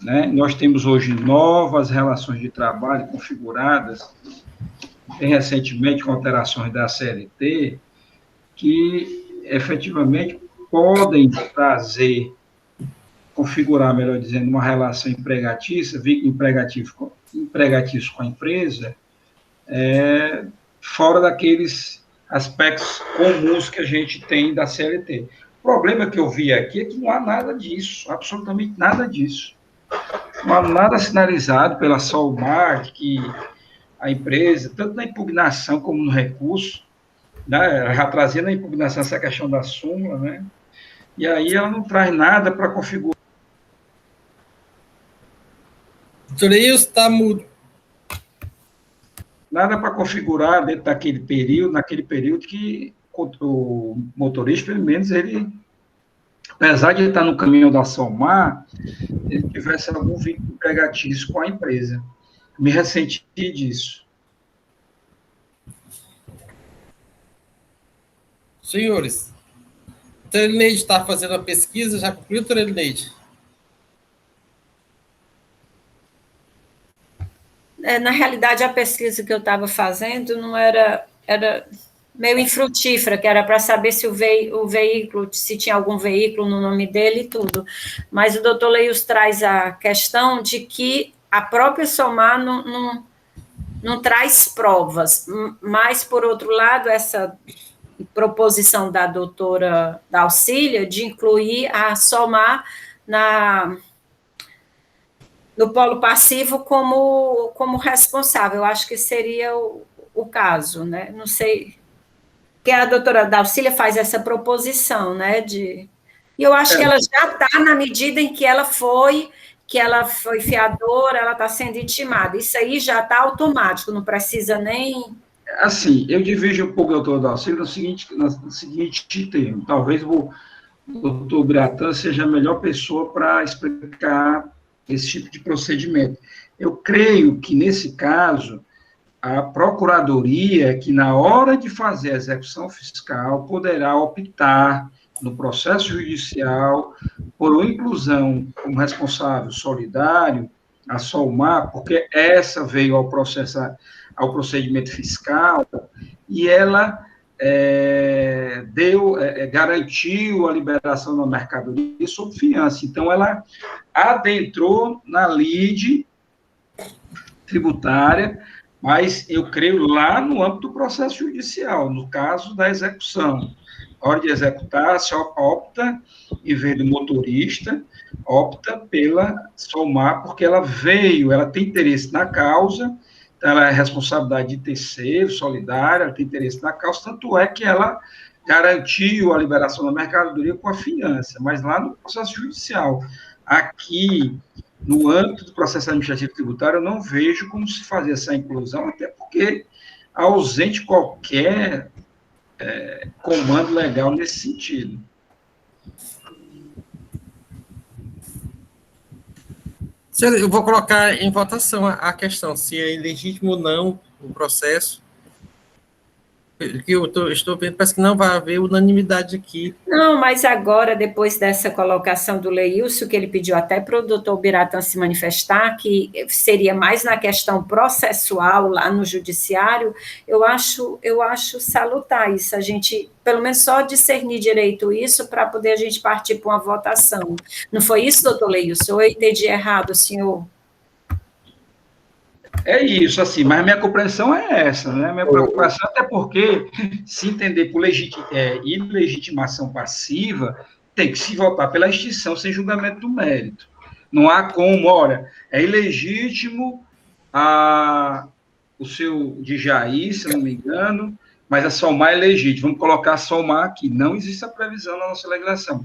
né? Nós temos hoje novas relações de trabalho configuradas, bem recentemente com alterações da CLT, que efetivamente podem configurar, melhor dizendo, uma relação empregatícia, empregatício com a empresa, fora daqueles aspectos comuns que a gente tem da CLT. O problema que eu vi aqui é que não há nada disso, absolutamente nada disso. Não há nada sinalizado pela SOMAR que a empresa, tanto na impugnação como no recurso, né, já trazendo a impugnação essa questão da súmula, né, e aí ela não traz nada para configurar. Doutor Ilson, está mudo. Nada para configurar dentro naquele período que o motorista, pelo menos, ele, apesar de ele estar no caminho da SOMAR, ele tivesse algum vínculo empregatício com a empresa. Me ressenti disso. Senhores, o doutor Elineide está fazendo a pesquisa, já concluiu, doutor Elineide? na realidade, a pesquisa que eu estava fazendo não era meio infrutífera, que era para saber se o veículo, se tinha algum veículo no nome dele e tudo. Mas o doutor Leios traz a questão de que a própria SOMAR não traz provas, mas, por outro lado, essa proposição da doutora Daucília de incluir a SOMAR no polo passivo como responsável. Eu acho que seria o caso, né? Não sei, que a doutora Daucília faz essa proposição, né? E eu acho que ela já está na medida em que ela foi fiadora, ela está sendo intimada. Isso aí já está automático, não precisa nem... Assim, eu divido um pouco o doutor Daucília no seguinte termo. Talvez o doutor Biratã seja a melhor pessoa para explicar esse tipo de procedimento. Eu creio que, nesse caso, a Procuradoria, que na hora de fazer a execução fiscal, poderá optar, no processo judicial, por uma inclusão como responsável solidário, a SOMAR, porque essa veio ao procedimento fiscal, e ela garantiu a liberação da mercadoria sob fiança. Então, ela adentrou na lide tributária, mas eu creio lá no âmbito do processo judicial, no caso da execução. Na hora de executar, se opta, em vez do motorista, opta pela SOMAR, porque ela tem interesse na causa, ela é responsabilidade de terceiro, solidária, ela tem interesse na causa, tanto é que ela garantiu a liberação da mercadoria com a fiança, mas lá no processo judicial. Aqui, no âmbito do processo administrativo tributário, eu não vejo como se fazer essa inclusão, até porque ausente qualquer comando legal nesse sentido. Eu vou colocar em votação a questão, se é ilegítimo ou não o processo. Que eu estou vendo, parece que não vai haver unanimidade aqui. Não, mas agora, depois dessa colocação do Leilson, que ele pediu até para o doutor Biratã se manifestar, que seria mais na questão processual lá no judiciário, eu acho salutar isso, a gente, pelo menos só discernir direito isso, para poder a gente partir para uma votação. Não foi isso, doutor Leilson? Ou eu entendi errado, senhor? É isso, assim, mas minha compreensão é essa, né? Minha preocupação, até porque, se entender por ilegitimação passiva, tem que se votar pela extinção sem julgamento do mérito. Não há como, olha, é ilegítimo o seu Djaí, se não me engano, mas a SOMAR é legítima. Vamos colocar a SOMAR aqui. Não existe a previsão na nossa legislação.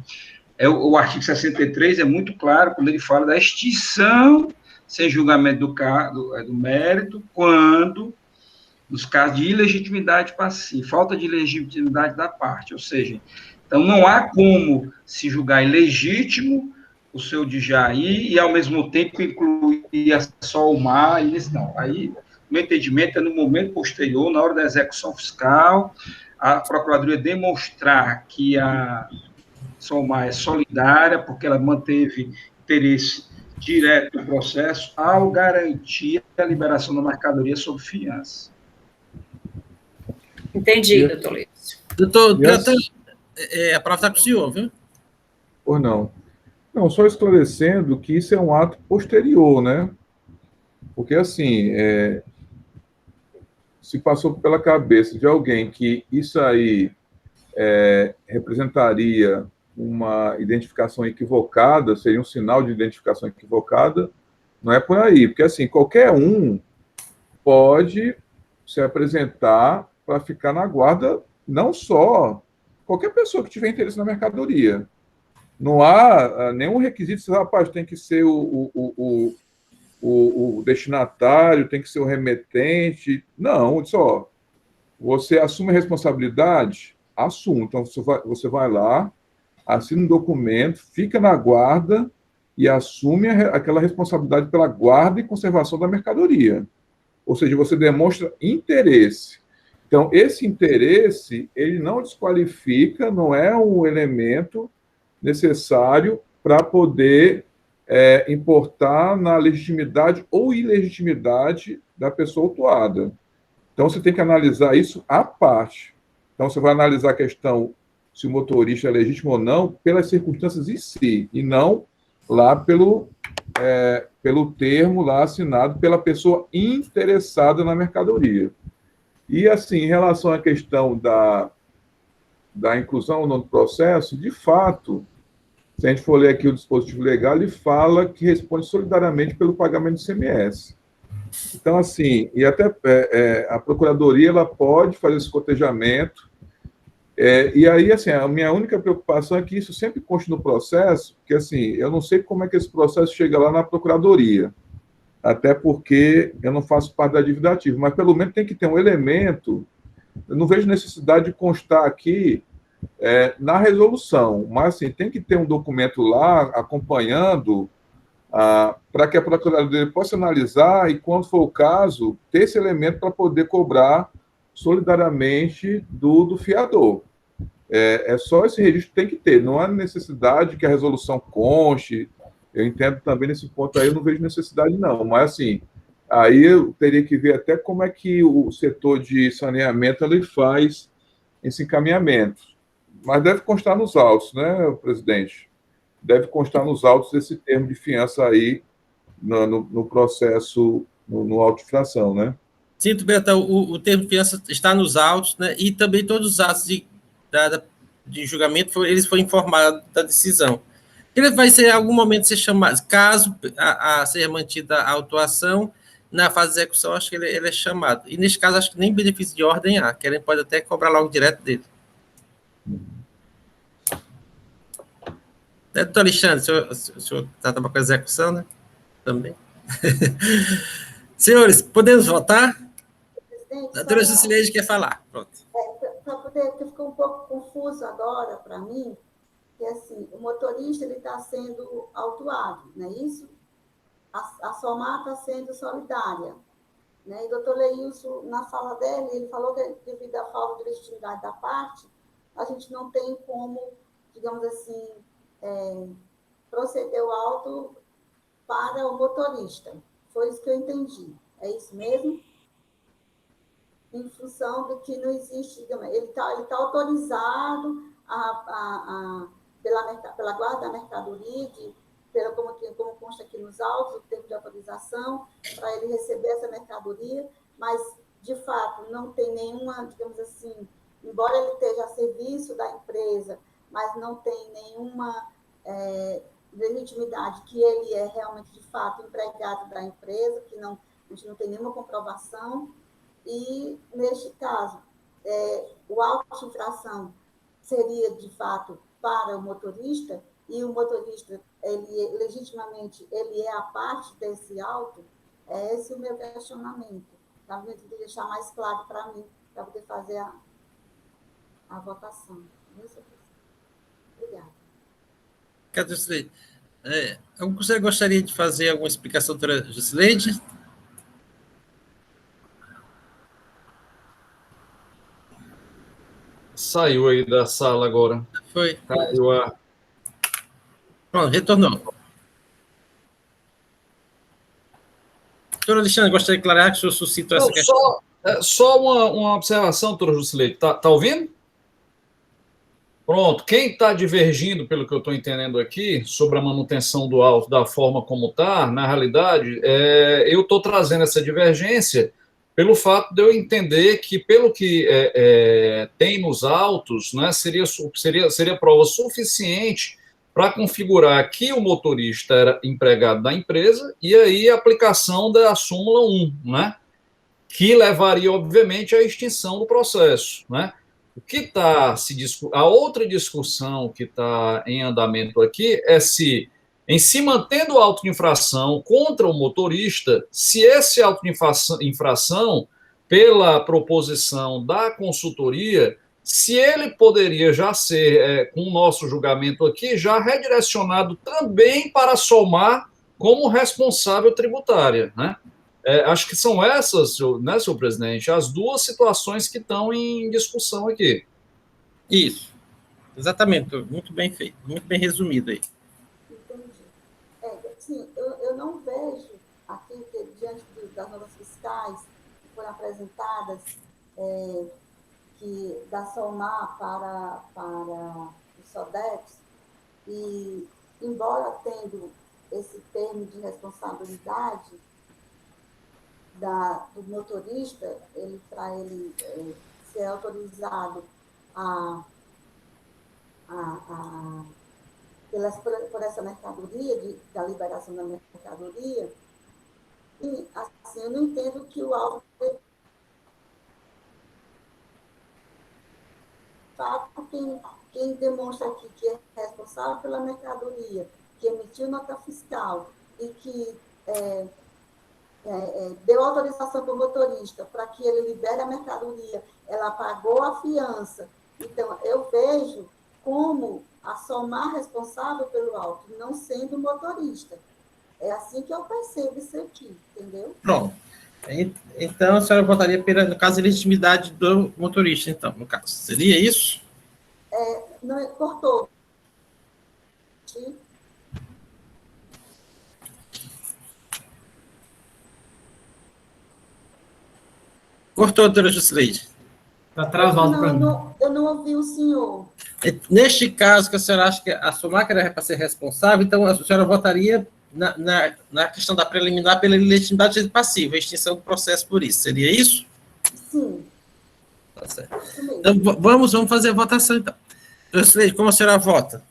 O artigo 63 é muito claro quando ele fala da extinção sem julgamento do mérito, quando, nos casos de ilegitimidade passiva, falta de legitimidade da parte, ou seja, então não há como se julgar ilegítimo o seu Djaí e, ao mesmo tempo, incluir a SOMAR, não. Aí, meu entendimento é no momento posterior, na hora da execução fiscal, a Procuradoria demonstrar que a SOMAR é solidária, porque ela manteve interesse direto do processo, ao garantir a liberação da mercadoria sob fiança. Entendi, doutor Leilson. Doutor Biratã, a palavra está com o senhor, viu? Ou não? Não, só esclarecendo que isso é um ato posterior, né? Porque, assim, se passou pela cabeça de alguém que isso aí representaria uma identificação equivocada, seria um sinal de identificação equivocada, não é por aí, porque assim, qualquer um pode se apresentar para ficar na guarda, não só qualquer pessoa que tiver interesse na mercadoria. Não há nenhum requisito, rapaz, tem que ser o destinatário, tem que ser o remetente. Não, só você assume a responsabilidade, assume. Então, você vai lá, assina um documento, fica na guarda e assume aquela responsabilidade pela guarda e conservação da mercadoria. Ou seja, você demonstra interesse. Então, esse interesse, ele não desqualifica, não é um elemento necessário para poder importar na legitimidade ou ilegitimidade da pessoa autuada. Então, você tem que analisar isso à parte. Então, você vai analisar a questão se o motorista é legítimo ou não pelas circunstâncias em si, e não lá pelo termo lá assinado pela pessoa interessada na mercadoria. E, assim, em relação à questão da inclusão ou não do processo, de fato, se a gente for ler aqui o dispositivo legal, ele fala que responde solidariamente pelo pagamento do ICMS. Então, assim, e até a Procuradoria ela pode fazer esse cotejamento, e aí, assim, a minha única preocupação é que isso sempre conste no processo, porque, assim, eu não sei como é que esse processo chega lá na Procuradoria, até porque eu não faço parte da dívida ativa, mas pelo menos tem que ter um elemento, eu não vejo necessidade de constar aqui na resolução, mas, assim, tem que ter um documento lá acompanhando para que a Procuradoria possa analisar e, quando for o caso, ter esse elemento para poder cobrar solidariamente do fiador. Só esse registro que tem que ter, não há necessidade que a resolução conste. Eu entendo também nesse ponto aí, eu não vejo necessidade não, mas assim, aí eu teria que ver até como é que o setor de saneamento ele faz esse encaminhamento. Mas deve constar nos autos, né, presidente? Deve constar nos autos esse termo de fiança aí no processo, no auto de infração, né? Sim, Bertão, o termo de fiança está nos autos, né? E também todos os atos de julgamento, eles foram informados da decisão. Ele vai ser, em algum momento, ser chamado, caso a ser mantida a autuação, na fase de execução, acho que ele é chamado. E, neste caso, acho que nem benefício de ordem há, que ele pode até cobrar logo direto dele. Doutor Alexandre, o senhor está com a execução, né? Também. Senhores, podemos votar? A doutora Jusileide quer falar. Pronto. Porque ficou um pouco confuso agora para mim, que assim, o motorista está sendo autuado, não é isso? A SOMAR está sendo solidária. Né? E o doutor Leilson, na fala dele, ele falou que devido à falta de legitimidade da parte, a gente não tem como, digamos assim, proceder o auto para o motorista. Foi isso que eu entendi. É isso mesmo? Em função do que não existe, ele está autorizado pela guarda da mercadoria, como consta aqui nos autos, o tempo de autorização, para ele receber essa mercadoria, mas, de fato, não tem nenhuma, digamos assim, embora ele esteja a serviço da empresa, mas não tem nenhuma legitimidade que ele é realmente, de fato, empregado da empresa, que a gente não tem nenhuma comprovação. E, neste caso, o auto de infração seria, de fato, para o motorista, e o motorista, legitimamente, ele é a parte desse auto. Esse é o meu questionamento. Tá? Eu queria deixar mais claro para mim, para poder fazer a votação. Obrigada. Cadê Jusileide? Você gostaria de fazer alguma explicação, doutora Jusileide? Saiu aí da sala agora. Foi. Caiu a... Pronto, retornou. Doutor Alexandre, gostaria de declarar que o senhor suscitou essa questão. Só uma observação, doutora Jusileide. Tá ouvindo? Pronto. Quem está divergindo, pelo que eu estou entendendo aqui, sobre a manutenção do auto da forma como está, na realidade, eu estou trazendo essa divergência pelo fato de eu entender que, pelo que tem nos autos, né, seria prova suficiente para configurar que o motorista era empregado da empresa e aí a aplicação da súmula 1, né, que levaria, obviamente, à extinção do processo. Né? O que está a outra discussão que está em andamento aqui é se, em se mantendo o auto de infração contra o motorista, se esse auto de infração, pela proposição da consultoria, se ele poderia já ser, com o nosso julgamento aqui, já redirecionado também para SOMAR como responsável tributária. Né? Acho que são essas, né, senhor presidente, as duas situações que estão em discussão aqui. Isso. Exatamente. Muito bem feito. Muito bem resumido aí. assim, eu não vejo aqui, diante das normas fiscais que foram apresentadas, que da SOMAR para o SODEPS, e embora tendo esse termo de responsabilidade do motorista, para ele ser autorizado por essa mercadoria, da liberação da mercadoria, e assim, eu não entendo que o auto quem demonstra aqui que é responsável pela mercadoria, que emitiu nota fiscal e que deu autorização para o motorista para que ele libere a mercadoria, ela pagou a fiança. Então, eu vejo como a SOMAR responsável pelo auto, não sendo o motorista. É assim que eu percebo isso aqui, entendeu? Pronto. Então, a senhora votaria, no caso, a legitimidade do motorista, então, no caso. Seria isso? Não, cortou. Sim. Cortou, doutora Jusileide. Está travado para mim. Eu não ouvi o senhor. Neste caso, que a senhora acha que a SOMAR era para ser responsável, então a senhora votaria na questão da preliminar pela legitimidade passiva, a extinção do processo por isso. Seria isso? Sim. Tá certo. Então, vamos fazer a votação, então. Jusileide, como a senhora vota?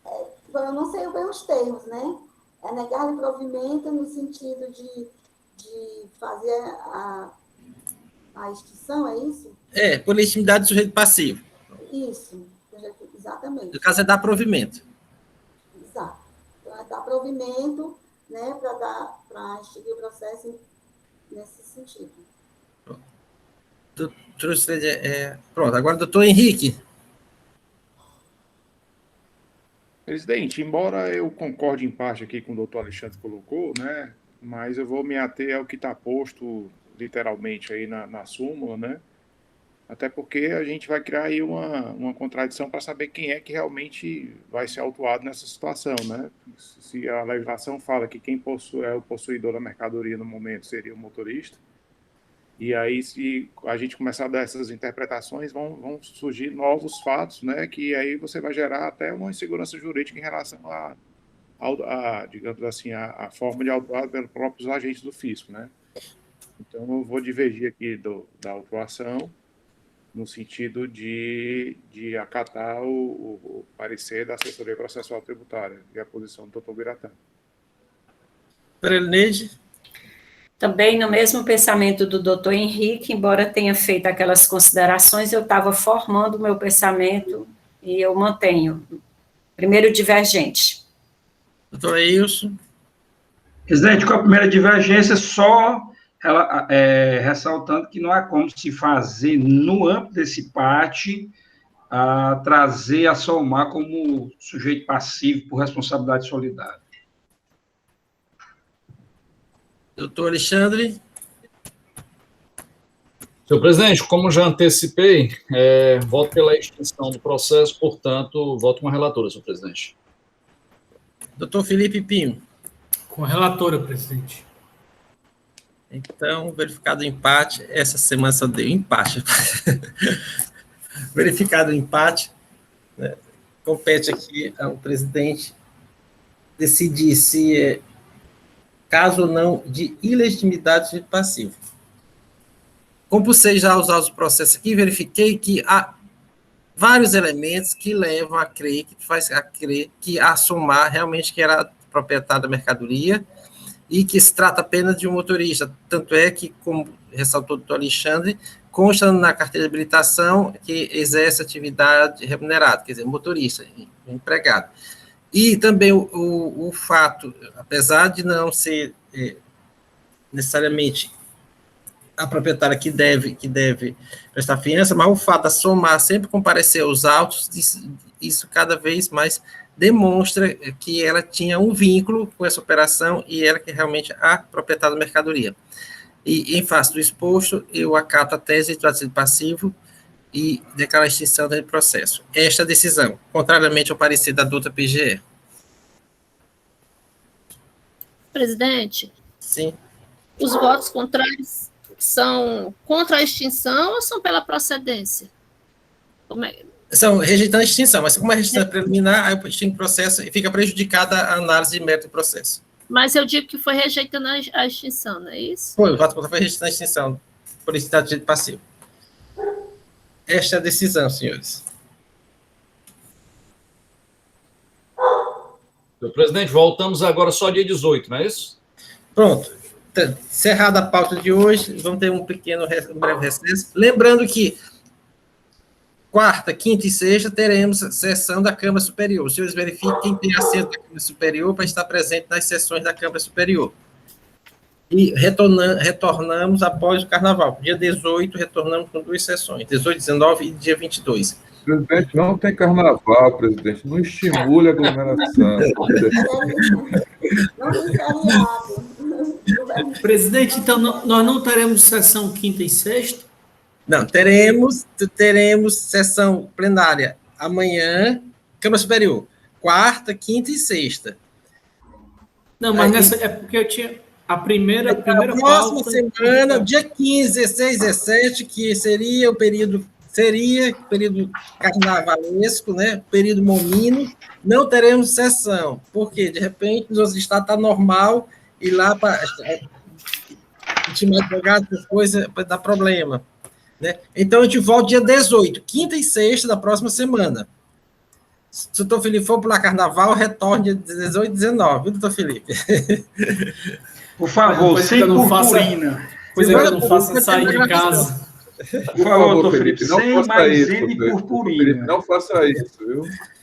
Eu não sei bem os termos, né? É negar o provimento no sentido de fazer a extinção, é isso? Por legitimidade do sujeito passivo. Isso, exatamente. No caso, é dar provimento. Exato. Então, é dar provimento, né, para extinguir o processo nesse sentido. Pronto, agora, doutor Henrique. Presidente, embora eu concorde em parte aqui com o doutor Alexandre colocou, né, mas eu vou me ater ao que está posto literalmente aí na súmula, né, até porque a gente vai criar aí uma contradição para saber quem é que realmente vai ser autuado nessa situação, né, se a legislação fala que quem é o possuidor da mercadoria no momento seria o motorista, e aí, se a gente começar a dar essas interpretações, vão surgir novos fatos, né, que aí você vai gerar até uma insegurança jurídica em relação digamos assim, a forma de autuar pelos próprios agentes do fisco, né. Então, eu vou divergir aqui da autuação no sentido de acatar o parecer da assessoria processual tributária e a posição do doutor Biratã. Neide. Também no mesmo pensamento do doutor Henrique, embora tenha feito aquelas considerações, eu estava formando o meu pensamento e eu mantenho. Primeiro divergente. Doutor Eilson. Presidente, com a primeira divergência, só ressaltando que não há como se fazer, no âmbito desse PAT, trazer a SOMAR como sujeito passivo por responsabilidade solidária. Doutor Alexandre. Senhor presidente, como já antecipei, voto pela extinção do processo, portanto, voto com a relatora, senhor presidente. Doutor Felipe Pinho. Com a relatora, presidente. Então, verificado o empate, essa semana só deu empate. Verificado o empate, né, compete aqui ao presidente decidir se caso ou não de ilegitimidade de passivo. Compulsei já a usar os processos aqui, verifiquei que há vários elementos que levam a crer, que a SOMAR realmente que era proprietário da mercadoria e que se trata apenas de um motorista. Tanto é que, como ressaltou o doutor Alexandre, consta na carteira de habilitação que exerce atividade remunerada, quer dizer, motorista, empregado. E também o fato, apesar de não ser necessariamente a proprietária que deve prestar fiança, mas o fato da SOMAR sempre comparecer aos autos, isso cada vez mais demonstra que ela tinha um vínculo com essa operação e ela que é realmente a proprietária da mercadoria. E, em face do exposto, eu acato a tese de ativo passivo e declaro a extinção do processo. Esta decisão, contrariamente ao parecer da doutora PGE. Presidente? Sim. Os votos contrários são contra a extinção ou são pela procedência? Como é? São rejeitando a extinção, mas como a extinção é preliminar, aí o extinto processo e fica prejudicada a análise de mérito do processo. Mas eu digo que foi rejeitando a extinção, não é isso? Foi, o voto contra foi rejeitando a extinção, por estado de direito passivo. Esta é a decisão, senhores. Senhor presidente, voltamos agora só dia 18, não é isso? Pronto. Encerrada a pauta de hoje, vamos ter um breve recesso. Lembrando que quarta, quinta e sexta teremos sessão da Câmara Superior. Os senhores verifiquem quem tem assento da Câmara Superior para estar presente nas sessões da Câmara Superior. E retornamos após o Carnaval. Dia 18, retornamos com 2 sessões, 18, 19 e dia 22. Presidente, não tem Carnaval, presidente. Não estimule a aglomeração. Não tem feriado. Presidente, então nós não teremos sessão quinta e sexta? Não, teremos sessão plenária amanhã, Câmara Superior, quarta, quinta e sexta. Não, mas nessa é porque eu tinha a primeira próxima pauta, semana, dia 15, 16, 17, que seria o período carnavalesco, né? Período momino, não teremos sessão, porque de repente nosso estado está normal e lá para time advogado, coisa para dar problema. Né? Então, a gente volta dia 18, quinta e sexta da próxima semana. Se o doutor Felipe for pular carnaval, retorne dia 18 e 19, viu, doutor Felipe? Por favor, sem purpurina. Pois é, não faça sair de casa. Por favor, doutor Felipe, não sem faça maisena isso, e purpurina. Não faça isso, viu?